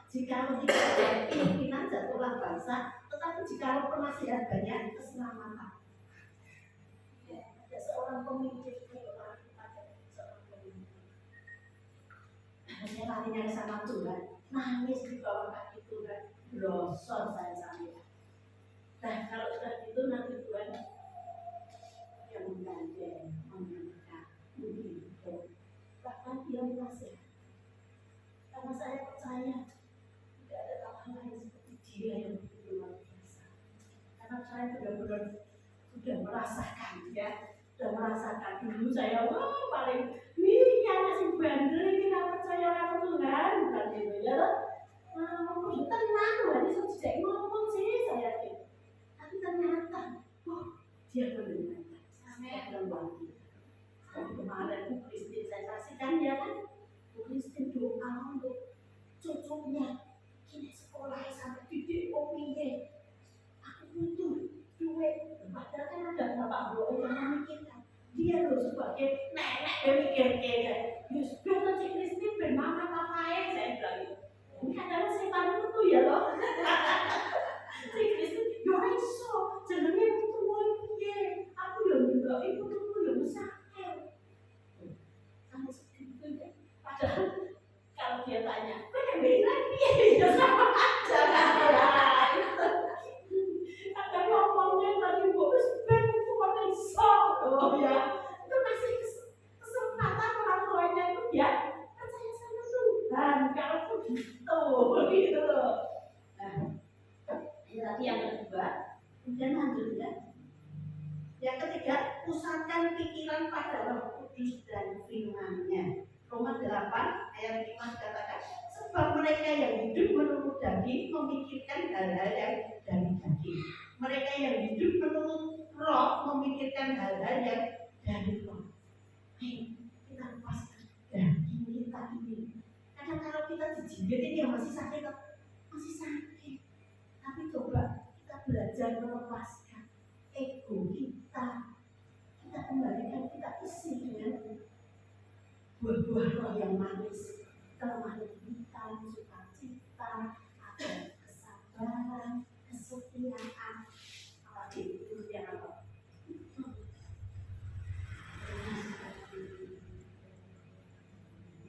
jika kita ada pimpinan jatuhlah bangsa, tetapi jika penasihat banyak keselamatan. Ya, ada seorang pemimpin, seorang pemimpin. Saya larinya sama Tuhan, nangis di bawah kaki Tuhan, blosor saya sampai. Nah, kalau sudah gitu nanti Tuhan yang menggandeng, mengikat, menghimpun, bahkan dia menasihat. Karena saya percaya tidak ada orang lain seperti dia yang begitu luar biasa. Karena saya benar-benar sudah merasakan ya, sudah merasakan. Dulu saya paling ini anak si bandel ini nggak percaya sama Tuhan, bukan gitu ya. Ngomong itu tenang, Tuhan itu tidak ngomong sih saya gitu. Tapi ternyata, dia mendengarkan. Saya berbagi. Kemarin Bu Kristin saya saksikan dia kan, Bu Kristin doa untuk cucunya, kini sekolah sampai didik opiye. Aku butuh duit. Padahal kan ada bapak bohong yang memikirkan. Dia loh sebagai nenek yang mikir-mikir. Ya sudah lah Cik Kristin, bermama papain saya bilang gitu. Ini adalah setan itu ya loh. Cik Kristin, ya iso, jenenge itu mau piye. Aku yang juga itu tuh yang sakit. Sampai segitu ya. Padahal kalau dia tanya, yang bilang piye ya sama aja kan ya. Tapi ngomongnya tadi bos ben itu mana iso. Oh ya, itu masih kesempatan orang tuanya itu ya percaya sama Tuhan. Kalau begitu loh. Nah, ini tadi yang kedua, kemudian lanjutkan. Yang ketiga, pusatkan pikiran pada Roh Kudus dan firman-Nya. Roma 8 ayat 5 katakan, sebab mereka yang hidup menurut daging memikirkan hal-hal yang dari daging. Mereka yang hidup menurut Roh memikirkan hal-hal yang dari Roh. Ayo kita lepaskan daging kita ini. Kadang kalau kita dijinjit ini yang masih sakit. Tapi coba kita belajar melepaskan ego kita. Kita kembalikan, kita isi dengan buah-buah Roh yang manis, kemahiran, sukacita, ada kesabaran, kesetiaan, itu yang apa?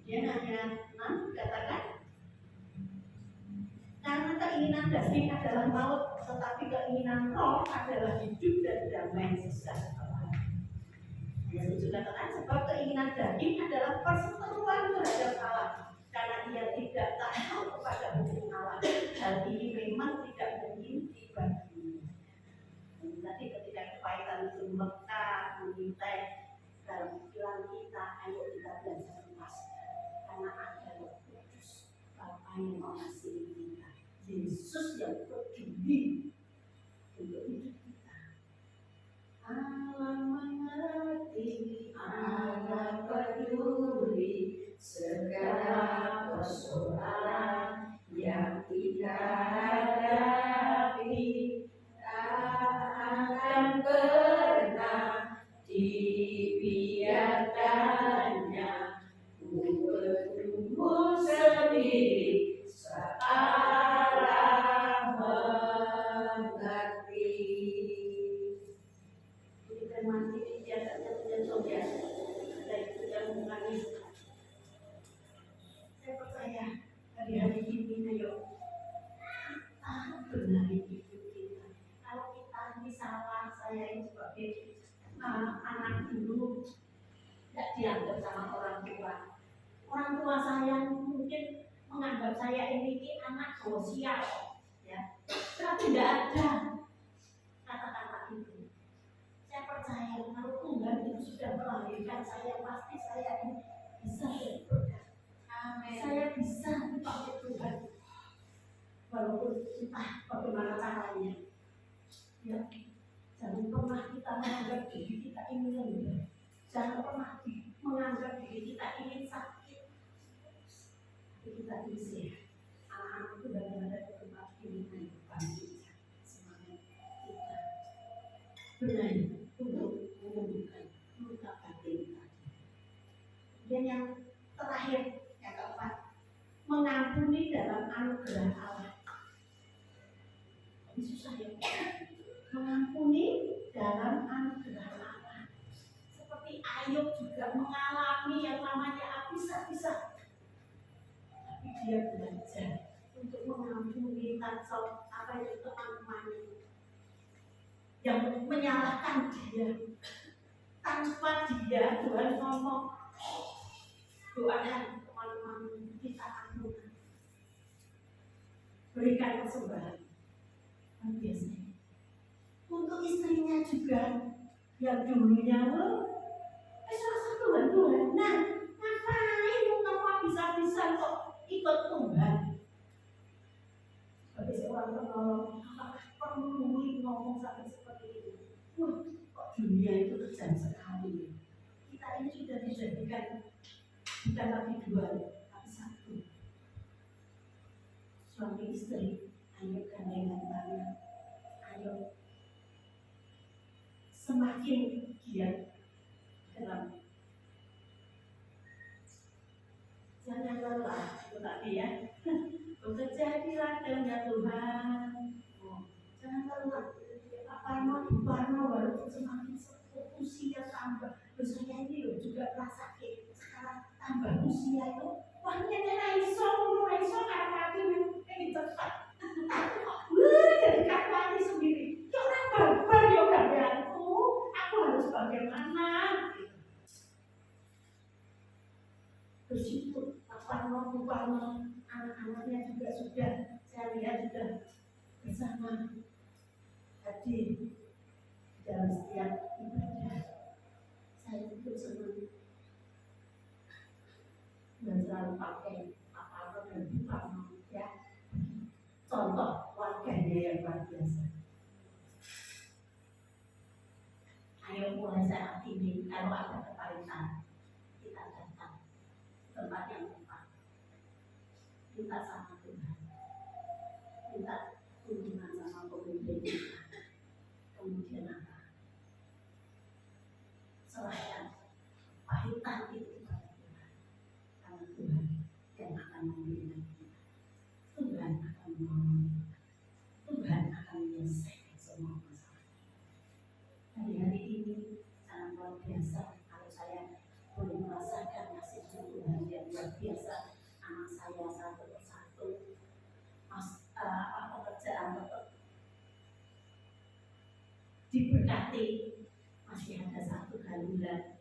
Kemudian ayat 6 katakan, karena keinginan daging adalah maut, tetapi keinginan dengan roh adalah hidup dan damai sejahtera. Ya, setuju katakan sebab keinginan daging adalah perseteruan terhadap Allah karena ia tidak tahu kepada hukum Allah. Hal ini memang tidak mungkin dibagi. Tadi ketika kepahitan itu melekat, mengintai dalam pikiran kita, ayo kita belajar emas karena ada Roh Kudus, Bapa yang mengasihi kita, Yesus yang peduli untuk hidup kita. Allah mengerti, Allah peduli segala persoalan yang kita hadapi, tak akan pernah dibiarkannya bertumbuh sendiri searah mengerti. Jadi firman ini biasanya menyentuh ya, ada itu yang menangis. Saya percaya hari-hari ini ayo kita benahi hidup kita. Kalau kita ini salah, saya ini sebagai anak dulu tidak dianggap sama orang tua. Orang tua saya mungkin menganggap saya ini anak sosial, ya. Tapi tidak ada kata-kata itu. Saya percaya kalau Tuhan itu sudah melahirkan saya, pasti saya ini bisa berkat. Saya bisa dipakai Tuhan, walaupun entah bagaimana caranya. Ya, jangan pernah kita menganggap diri kita ini rendah. Jangan pernah menganggap diri kita ini sakit. Tapi kita ini sehat. Anak-anak itu benar-benar ke tempat ini kehidupan kita. Semangat kita benar untuk menyembuhkan luka batin kita. Dan yang terakhir, yang keempat, mengampuni dalam anugerah Allah. Ini susah ya. Mengampuni dalam anugerah Allah. Seperti Ayub juga mengalami yang namanya abis-abisan. Tapi dia belajar untuk mengampuni tanpa apa itu teman-temannya yang menyalahkan dia. Tanpa dia, Tuhan ngomong, doakan teman-teman kita ampun. Berikan persembahan. Dan biasanya untuk istrinya juga yang dulunya salah Tuhan. Nah, ngapain kamu bisa-bisa kok ikut Tuhan? Sebagai seorang penolong, apakah perlu ngomong sampai seperti itu? Wah, kok dunia itu kejam sekali. Kita ini sudah dijadikan bukan lagi dua, tapi satu. Suami istri, ayo gandengan tangan, ayo semakin giat dalam jangan lelah, itu tadi ya. Bekerjadilah dengan Tuhan. Jangan lelah. Parno baru semakin usia tambah. Saya ini loh juga merasa sakit. Sekarang tambah usia itu, wah ini raiso karena ini cepat. Jadi kakuati sendiri. Ya orang barbar ya gaweanku. Aku harus bagaimana? Bersyukur Parno anak-anaknya juga sudah saya lihat sudah bersama hadir dalam setiap ibadah. Saya itu senang dan selalu pakai apa dan Parno ya. Contoh warganya yang luar biasa. Ayo mulai saat ini kalau ada kepahitan kita datang tempat yang tepat, minta sama Tuhan, minta kunjungan sama pemimpin kita, kemudian apa? Serahkan kepahitan itu kepada Tuhan, karena Tuhan yang akan memberikan kita. Tuhan akan menolong, Tuhan akan menyelesaikan semua masalah. Hari-hari ini sangat luar biasa. diberkati. Masih ada satu bulan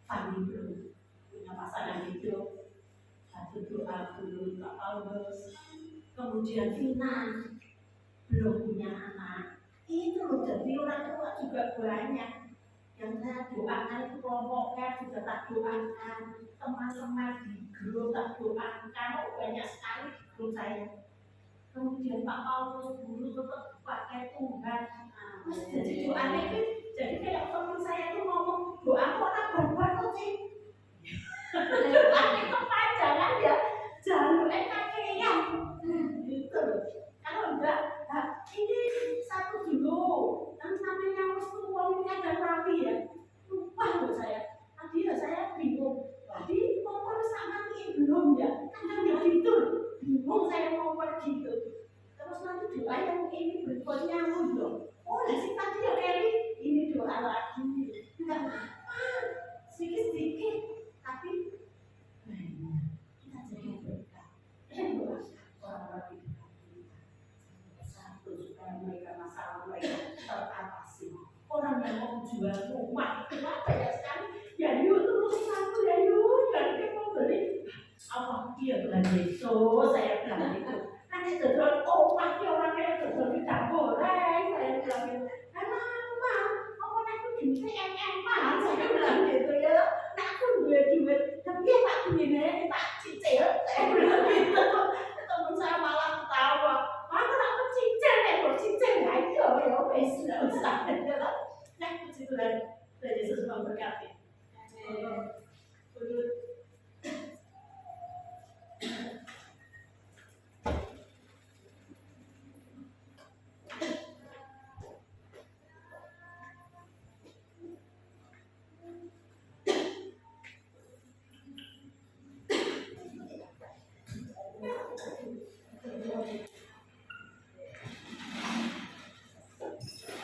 Fani belum punya pasangan hidup. Satu doa dulu Pak Paulus. Kemudian Vina belum punya anak. Itu loh, jadi orang tua juga banyak yang saya doakan, itu kelompoknya juga tak doakan, teman-teman di grup tak doakan, banyak sekali di grup saya. Kemudian Pak Paulus dulu tetap pakai Tuhan. Jadi doanya itu, jadi kayak teman saya itu ngomong, doa orang berbuat tuh sih. Doanya kepanjangan ya, jalurnya kakean. Gitu loh. Kalau enggak, ini satu dulu. Yang namanya mesti uangnya dan rapi ya. Lupa loh saya. Tadi ya saya bingung. Tadi kompor sama ini belum ya. Kadang ya gitu. Bingung saya mau pergi gitu. Terus nanti doa yang ini berikutnya dong. Oh, dari tadi ya Kelly, ini doa lagi. Enggak apa-apa. Sedikit-sedikit. Tapi kita jadi berkah. Doa orang-orang itu. Supaya mereka masalah mereka teratasi. Orang yang mau jual rumah itu banyak sekali. Ya yuk terus satu ya yuk, jadi mau beli apa dia bilang Yesus, saya bilang itu. Nanti terus pasti orangnya terus tidak goreng, saya bilang gitu. Karena apa aku duit MM-an, saya bilang gitu ya. Nah aku duit, tapi ya tak duitnya tak cicil, saya bilang gitu. Teman saya malah ketawa. Aku cincin ya, kok cincin aja ya, wes nggak usah. Nah, puji Tuhan, Tuhan Yesus memberkati.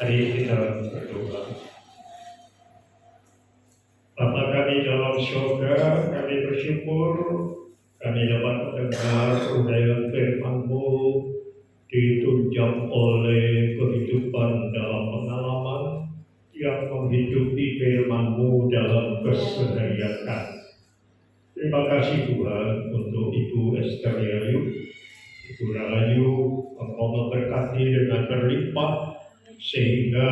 Mari kita berdoa. Bapa kami dalam surga, kami bersyukur kami dapat mendengar uraian firman-Mu ditunjang oleh kehidupan dalam pengalaman yang menghidupi firman-Mu dalam keseharian. Terima kasih Tuhan untuk Ibu Esther Yayu, Ibu Rahayu, Engkau memberkati dengan berlimpah sehingga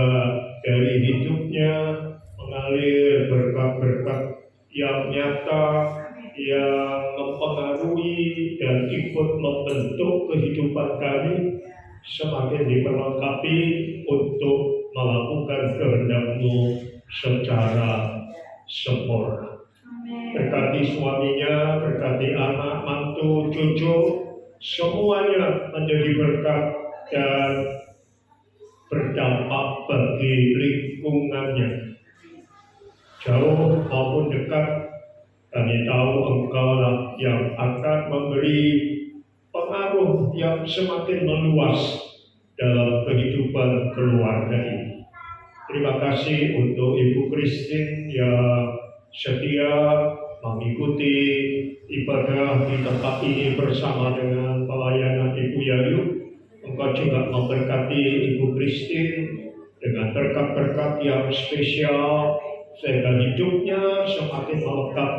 dari hidupnya mengalir berkat-berkat yang nyata yang mempengaruhi dan ikut membentuk kehidupan kami semakin diperlengkapi untuk melakukan kehendak-Mu secara sempurna. Berkati suaminya, berkati anak, mantu, cucu, semuanya menjadi berkat dan berdampak bagi lingkungannya. Jauh maupun dekat, kami tahu Engkau lah yang akan memberi pengaruh yang semakin meluas dalam kehidupan keluarga ini. Terima kasih untuk Ibu Christine yang setia mengikuti ibadah di tempat ini bersama dengan pelayanan Ibu Yayu. Engkau juga memberkati Ibu Christine dengan berkat-berkat yang spesial sehingga hidupnya semakin melekat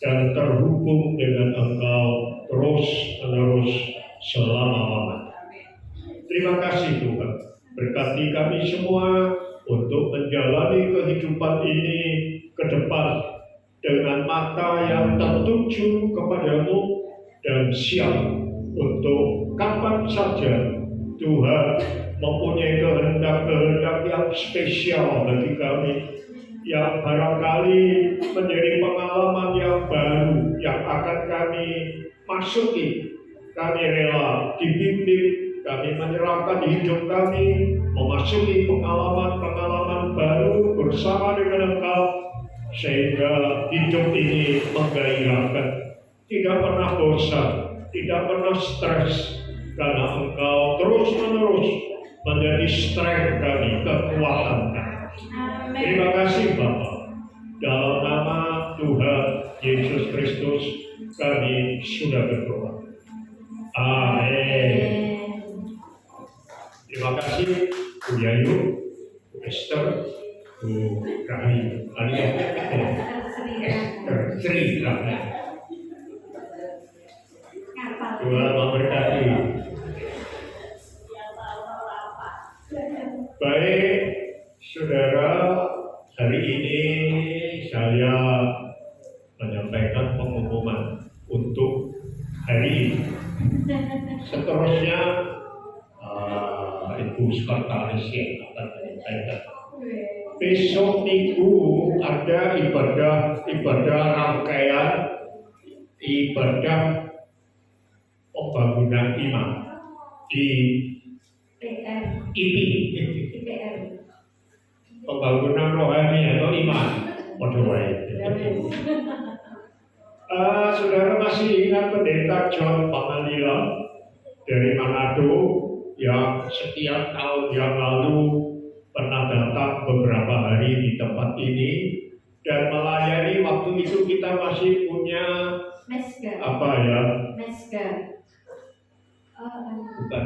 dan terhubung dengan Engkau terus-menerus selama-lamanya. Terima kasih Tuhan. Berkati kami semua untuk menjalani kehidupan ini ke depan dengan mata yang tertuju kepadamu dan siap untuk kapan saja Tuhan mempunyai kehendak-kehendak yang spesial bagi kami, yang barangkali menjadi pengalaman yang baru yang akan kami masuki. Kami rela dibimbing, kami menyerahkan hidup kami memasuki pengalaman-pengalaman baru bersama dengan Engkau, sehingga hidup ini menggairahkan, tidak pernah bosan, tidak pernah stres, karena Engkau terus-menerus menjadi strength kami, kekuatan kami. Terima kasih Bapa. Dalam nama Tuhan Yesus Kristus kami sudah berdoa. Amin. Terima kasih Bu Yayu. Esther, Bu Rahayu, alias Sri Rahayu. Tuhan memberkati. Baik, saudara, hari ini saya menyampaikan pengumuman untuk hari ini. Seterusnya Ibu Sekretaris yang akan menyampaikan. Besok Minggu ada ibadah rangkaian ibadah pembangunan iman di IPI, pembangunan rohani atau iman. Saudara masih ingat Pendeta John Pamanila dari Manado yang setiap tahun yang lalu pernah datang beberapa hari di tempat ini dan melayani. Waktu itu kita masih punya apa ya? Bukan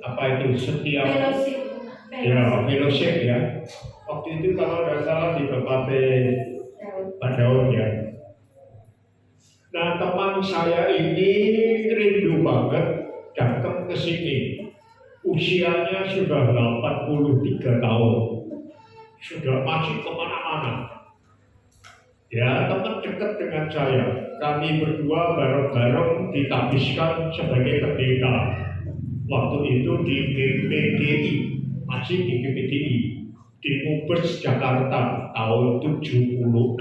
apa itu setiap fellowship ya. Waktu itu kalau tidak salah di tempat Pak Daud ya. Nah, teman saya ini rindu banget datang ke sini. Usianya sudah 83 tahun. Sudah masih kemana-mana. Ya, teman dekat dengan saya. Kami berdua bareng-bareng ditabiskan sebagai pendeta. Waktu itu di GPDI, masih di GPDI, di Mubes Jakarta tahun 76.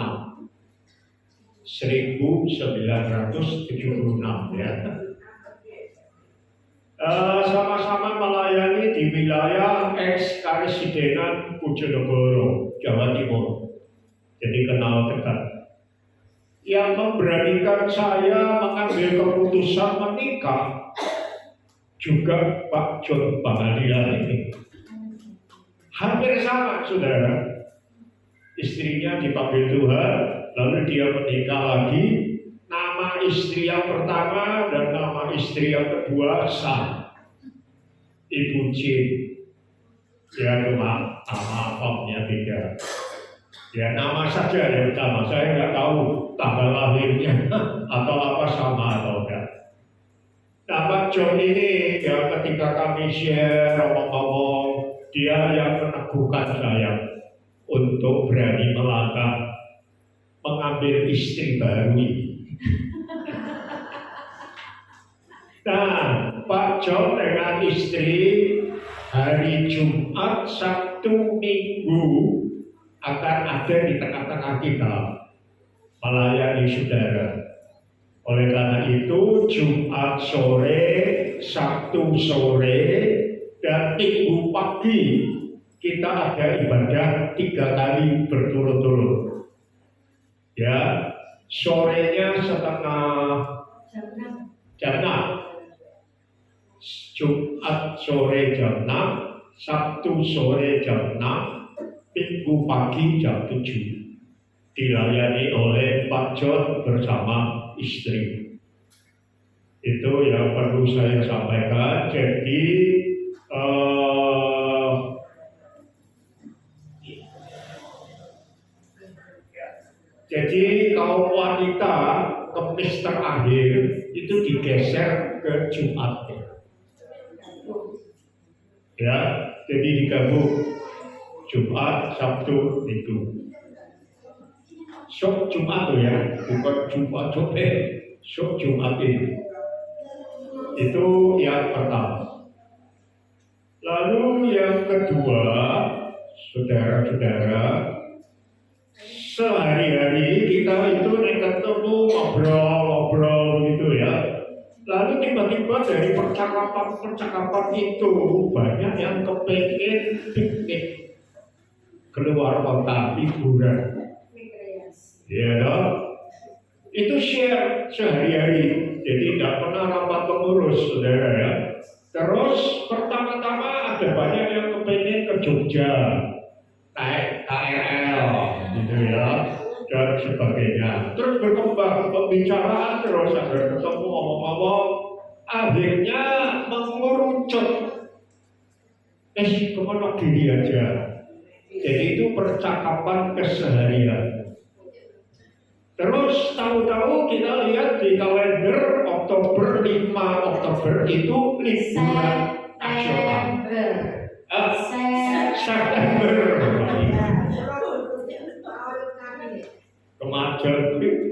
1976 ya. Sama-sama melayani di wilayah eks-Karesidenan Bojonegoro, Jawa Timur. Jadi kenal dekat. Yang memberanikan saya mengambil keputusan menikah juga Pak John Pamanila ini. Hampir sama, saudara. Istrinya dipanggil Tuhan, lalu dia menikah lagi. Nama istri yang pertama dan nama istri yang kedua sah. Ibu Jin. Ya cuma nama apanya beda. Ya nama saja yang utama. Saya nggak tahu tanggal lahirnya atau apa sama atau enggak. Nah, Pak John ini ya ketika kami share ngomong-ngomong, dia yang meneguhkan saya untuk berani melangkah mengambil istri baru ini. Nah, Pak John dengan istri hari Jumat, Sabtu, Minggu akan ada di tengah-tengah kita melayani saudara. Oleh karena itu Jumat sore, Sabtu sore, dan Minggu pagi kita ada ibadah 3 kali berturut-turut. Ya, sorenya jam 6. Jumat sore jam 6, Sabtu sore jam 6, Minggu pagi jam 7. Dilayani oleh Pak John bersama istri. Itu yang perlu saya sampaikan. Jadi kaum wanita kemis terakhir itu digeser ke Jumat. Ya, jadi digabung Jumat, Sabtu, Minggu. Sok Jumat tuh ya, bukan Jumat sore, sok Jumat ini. Itu yang pertama. Lalu yang kedua, saudara-saudara, sehari-hari kita itu ketemu ngobrol-ngobrol gitu ya. Lalu tiba-tiba dari percakapan itu banyak yang kepengen piknik keluar kota liburan. Ya, itu share sehari-hari. Jadi tidak pernah rapat pengurus, saudara ya. Terus pertama-tama ada banyak yang kepengen ke Jogja, naik KRL, gitu ya, dan sebagainya. Terus berkembang pembicaraan terus ada ketemu ngomong-ngomong, akhirnya mengerucut kemana diri aja. Jadi itu percakapan keseharian. Terus tahu-tahu kita lihat di kalender Oktober 5 Oktober itu liburan nasional. September. Kemajuan 5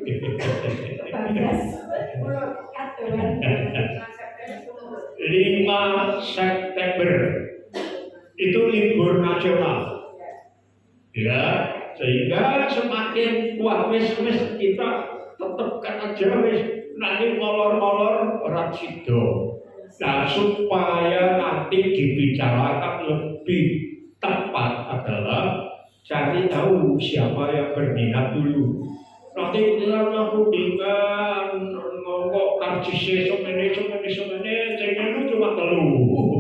September itu libur nasional. Ya, sehingga semakin kuat wis kita tetepkan aja wis nanti molor-molor ora sido. Nah, supaya nanti dibicarakan lebih tepat adalah cari tahu siapa yang berminat dulu. Nanti kita perundingan ngomong karcisnya semene, itu cuma keluh.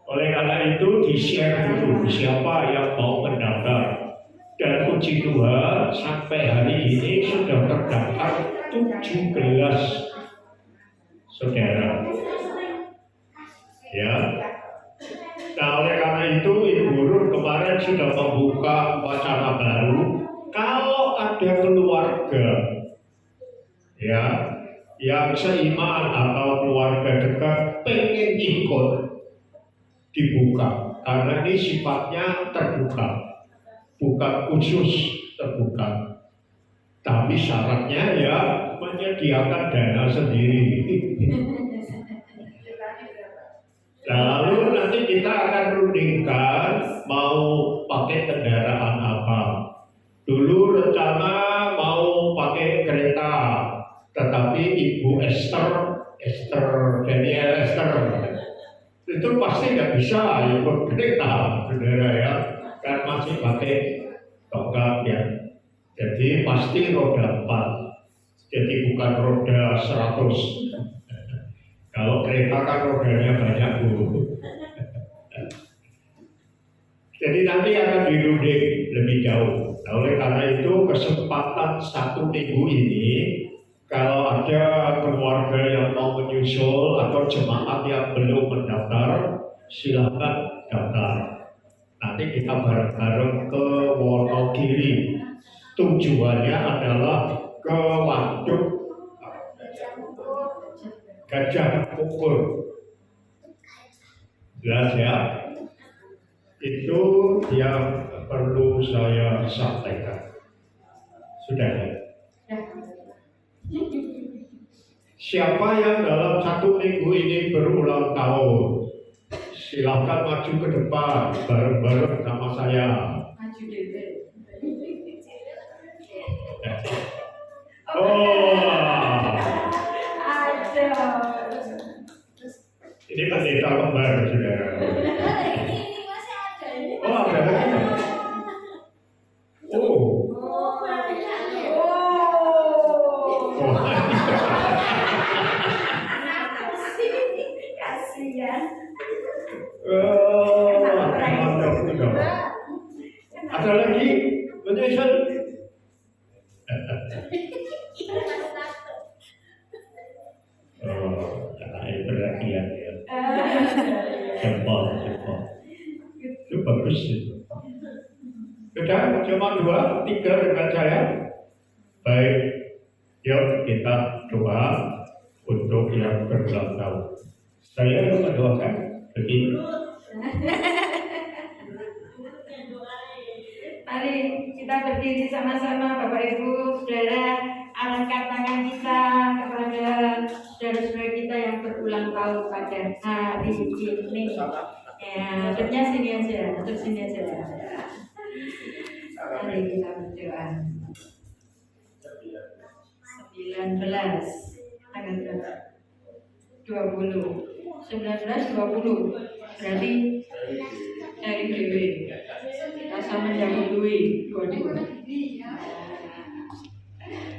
Oleh karena itu di-share dulu siapa yang mau mendaftar. Dan puji Tuhan sampai hari ini sudah terdaftar 17 saudara. Ya. Nah, oleh karena itu Ibu Guru kemarin sudah membuka wacana baru. Kalau ada keluarga ya yang seiman atau keluarga dekat pengen ikut, dibuka karena ini sifatnya terbuka, bukan khusus terbuka. Tapi syaratnya ya menyediakan dana sendiri. Lalu nanti kita akan rundingkan mau pakai kendaraan apa. Dulu rencana mau pakai kereta, tetapi Ibu Daniel Esther itu pasti nggak bisa ikut kereta, saudara ya, kan masih pakai tongkat ya. Jadi pasti roda 4, jadi bukan roda 100. Kalau kereta kan rodanya banyak Bu. Jadi nanti akan dirunding lebih jauh. Nah, oleh karena itu kesempatan 1 minggu ini, kalau ada keluarga yang mau menyusul atau jemaat yang belum mendaftar, silakan daftar. Nanti kita bareng-bareng ke Wonogiri. Tujuannya adalah ke Waduk Gajah Ukur. Jelas ya? Itu yang perlu saya sampaikan. Sudah ya? Siapa yang dalam 1 minggu ini berulang tahun, silakan maju ke depan bareng-bareng sama saya. Ini pendeta kembar, saudara. Oh, ada lagi. Ada lagi menyusul. Perhatian ya. Jempol. Itu bagus itu. Sudah cuma 2, 3 dengan saya. Baik, yuk kita doa untuk yang berulang tahun. Saya mendoakan begini. Mari kita berdiri sama-sama Bapak Ibu, Saudara, angkat tangan kita kepada saudara-saudara kita yang berulang tahun pada hari ini. Ya, tentunya sini aja, untuk sini aja. Mari kita berdoa. 19 tanggal berapa? 20. 19-20 berarti dari dewi kita sama mendahului.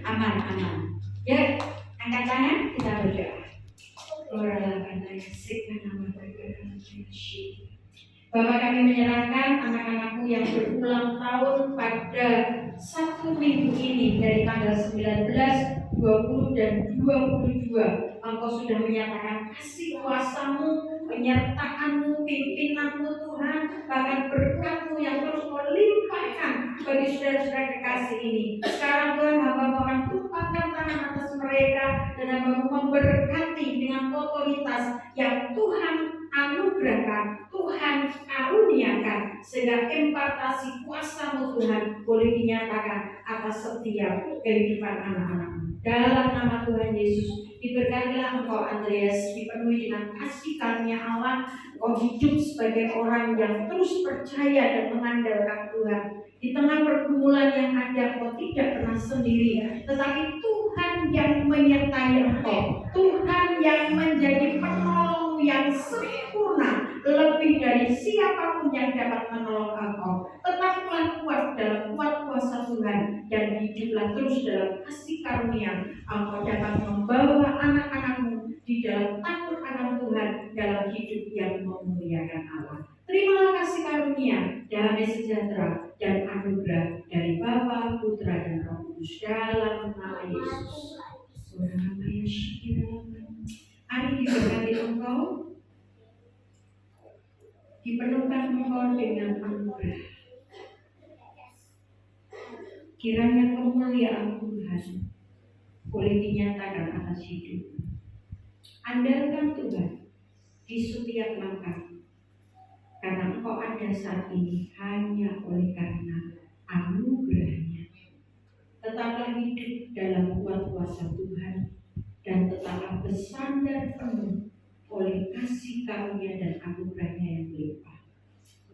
Aman. Ya, angkat tangan kita berdoa. Bapak, kami menyerahkan anak-anakmu yang berulang tahun pada 1 minggu ini dari tanggal 19, 20 dan 22. Engkau sudah menyatakan kasih kuasa-Mu penyertaan-Mu, pimpinan-Mu Tuhan, bahkan berkat-Mu yang terus Kau limpahkan bagi saudara-saudara kekasih ini. Sekarang Tuhan, hamba mohon tumpahkan tangan atas mereka dan hamba memberkati dengan otoritas yang Tuhan anugerahkan, Tuhan karuniakan, sehingga impartasi kuasa-Mu Tuhan boleh dinyatakan atas setiap kehidupan anak-anak-Mu. Dalam nama Tuhan Yesus, diberkatilah Engkau Andreas, dipenuhi dengan kasih karunia Allah. Engkau hidup sebagai orang yang terus percaya dan mengandalkan Tuhan. Di tengah pergumulan yang ada, Engkau tidak pernah sendiri, tetapi Tuhan yang menyertai Engkau, Tuhan yang menjadi penolong yang sempurna, lebih dari siapapun yang dapat menolong Engkau. Tetaplah kuat dalam kuat kuasa Tuhan, dan hiduplah terus dalam kasih karunia. Engkau dapat membawa anak-anak-Mu di dalam takut akan Tuhan, dalam hidup yang memuliakan Allah. Terimalah kasih karunia, damai sejahtera, dan anugerah dari Bapa, Putra, dan Roh Kudus dalam nama Yesus. Hari diberkati Engkau, dipenuhkan Engkau dengan anugerah. Kiranya kemuliaan Tuhan boleh dinyatakan atas hidup. Andalkan Tuhan di setiap langkah, karena Engkau ada saat ini hanya oleh karena anugerah-Nya. Tetaplah hidup dalam kuat kuasa Tuhan, dan tetaplah bersandar penuh oleh kasih karunia dan anugerah-Nya yang melimpah.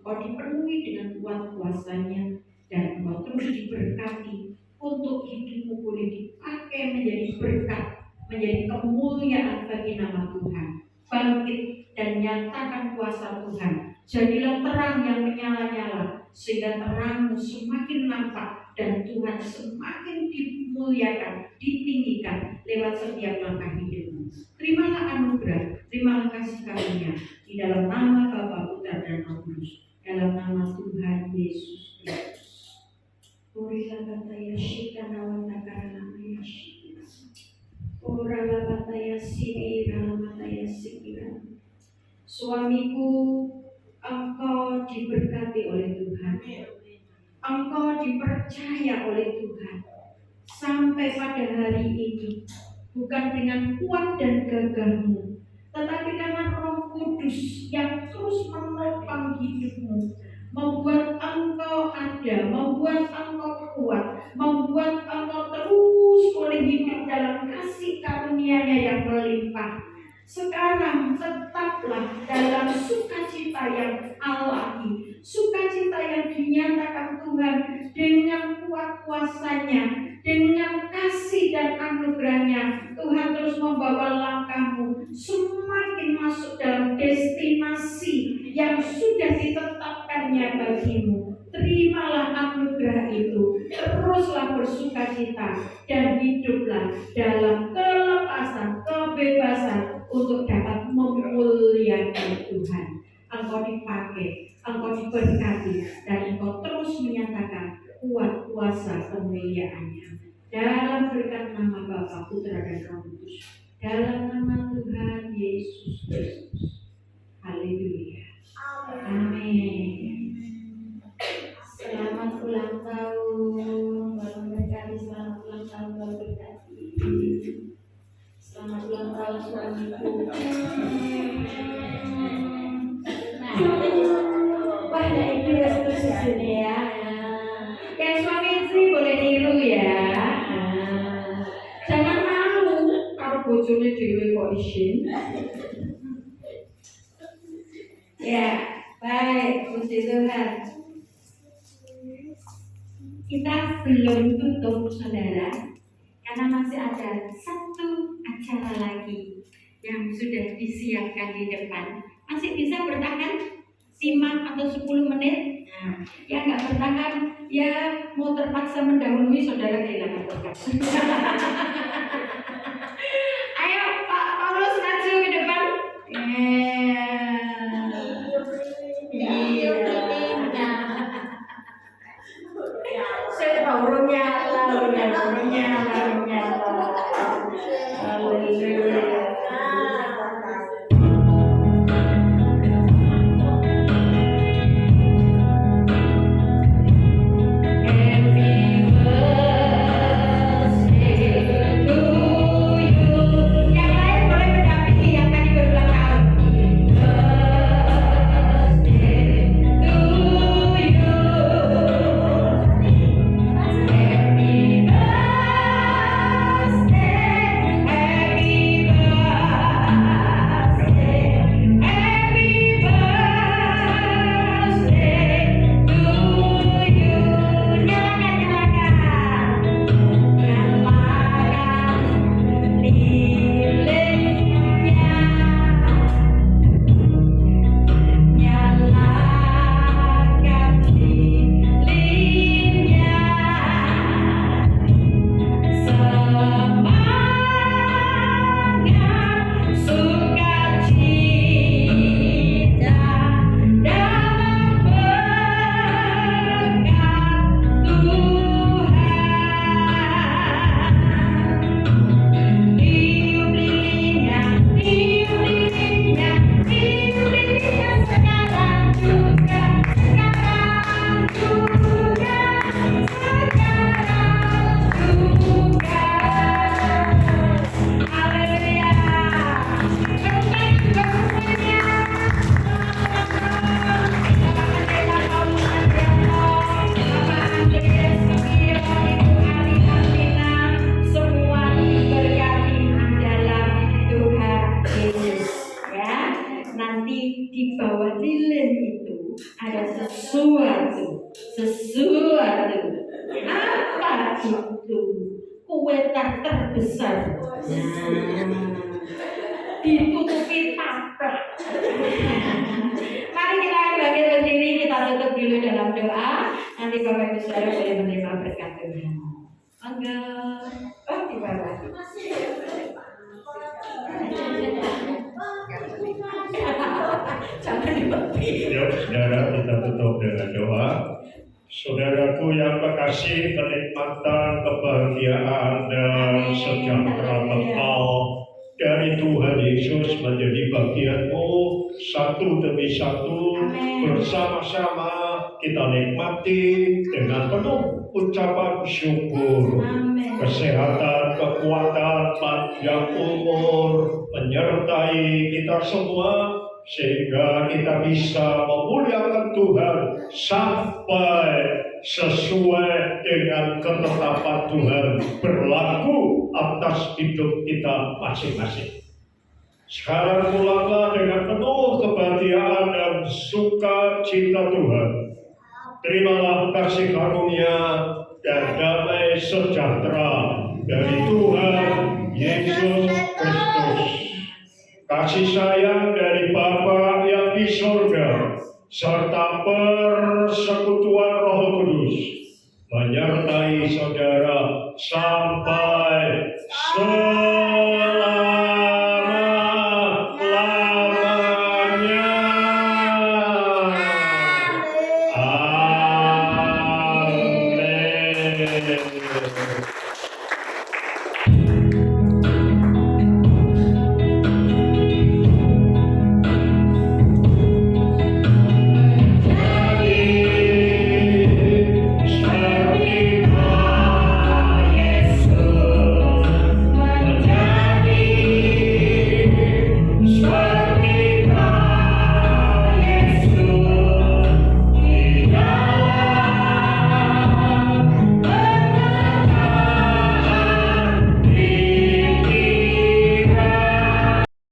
Engkau dipenuhi dengan kuat kuasa-Nya, dan Engkau terus diberkati untuk hidupmu boleh dipakai menjadi berkat, menjadi kemuliaan bagi nama Tuhan. Bangkit dan nyatakan kuasa Tuhan. Jadilah terang yang menyala-nyala, sehingga terangmu semakin nampak dan Tuhan semakin dimuliakan, ditinggikan lewat setiap langkah hidupmu. Terimalah anugerah, terimalah kasih karunia di dalam nama Bapa, Putra, dan Roh Kudus, dalam nama Tuhan Yesus Kristus. Urilah bataya shika nawanta karana shika. Urilah bataya sini ramataya sikira. Suamiku, engkau diberkati oleh Tuhan. Engkau dipercaya oleh Tuhan sampai pada hari ini, bukan dengan kuat dan gagahmu, tetapi karena Roh Kudus yang terus menopang hidupmu, membuat engkau ada, membuat engkau kuat, membuat engkau terus boleh hidup dalam kasih karunia-Nya yang melimpah. Sekarang tetaplah dalam sukacita yang alahi, sukacita yang dinyatakan Tuhan dengan kuat kuasa-Nya, dengan kasih dan anugerah-Nya. Tuhan terus membawa langkahmu semakin masuk dalam destinasi yang sudah ditetapkannya bagimu. Terimalah anugerah itu, teruslah bersukacita, dan hiduplah dalam kelepasan, kebebasan untuk dapat memuliakan Tuhan. Engkau dipakai, engkau diberkati, dan engkau terus menyatakan kuat kuasa kemuliaan-Nya. Dalam berkat nama Bapa, Putra, dan Roh Kudus, dalam nama Tuhan Yesus Kristus. Haleluya. Amin. Selamat ulang tahun, Bapak berkati. Selamat ulang tahun, Bapak berkati. Selamat ulang tahun suamiku. Wah, ya itu ya sejujurnya ya. Yang suami istri boleh niru ya. Jangan malu kalau bojone dhewe kok izin. Ya, baik, puji Tuhan. Kita belum tutup, saudara, karena masih ada satu acara lagi yang sudah disiapkan di depan. Masih bisa bertahan 5 atau 10 menit. Nah, yang nggak bertahan, ya mau terpaksa mendahului, saudara kehilangan berkat. Ayo, Pak Paulus maju ke depan. Baru nyala. Haleluya. ada sesuatu. Apa itu? Kuetan terbesar. Ditutupi taplak. Mari kita bagi berdiri, kita tutup dulu dalam doa. Nanti Bapak Ibu Saudara boleh menerima berkat Tuhan. Monggo. Oh, di bawah. Jangan dipetik. Yuk, saudara, kita tutup dengan doa. Saudaraku yang kekasih, kenikmatan, kebahagiaan, dan sejahtera kekal dari Tuhan Yesus menjadi bagianmu satu demi satu. Bersama-sama kita nikmati dengan penuh ucapan syukur. Kesehatan, kekuatan, panjang umur menyertai kita semua, sehingga kita bisa memuliakan Tuhan sampai sesuai dengan ketetapan Tuhan berlaku atas hidup kita masing-masing. Sekarang pulanglah dengan penuh kebahagiaan dan sukacita Tuhan. Terimalah kasih karunia dan damai sejahtera dari Tuhan Yesus Kristus. Kasih sayang dari Bapa yang di surga serta persekutuan Roh Kudus menyertai saudara sampai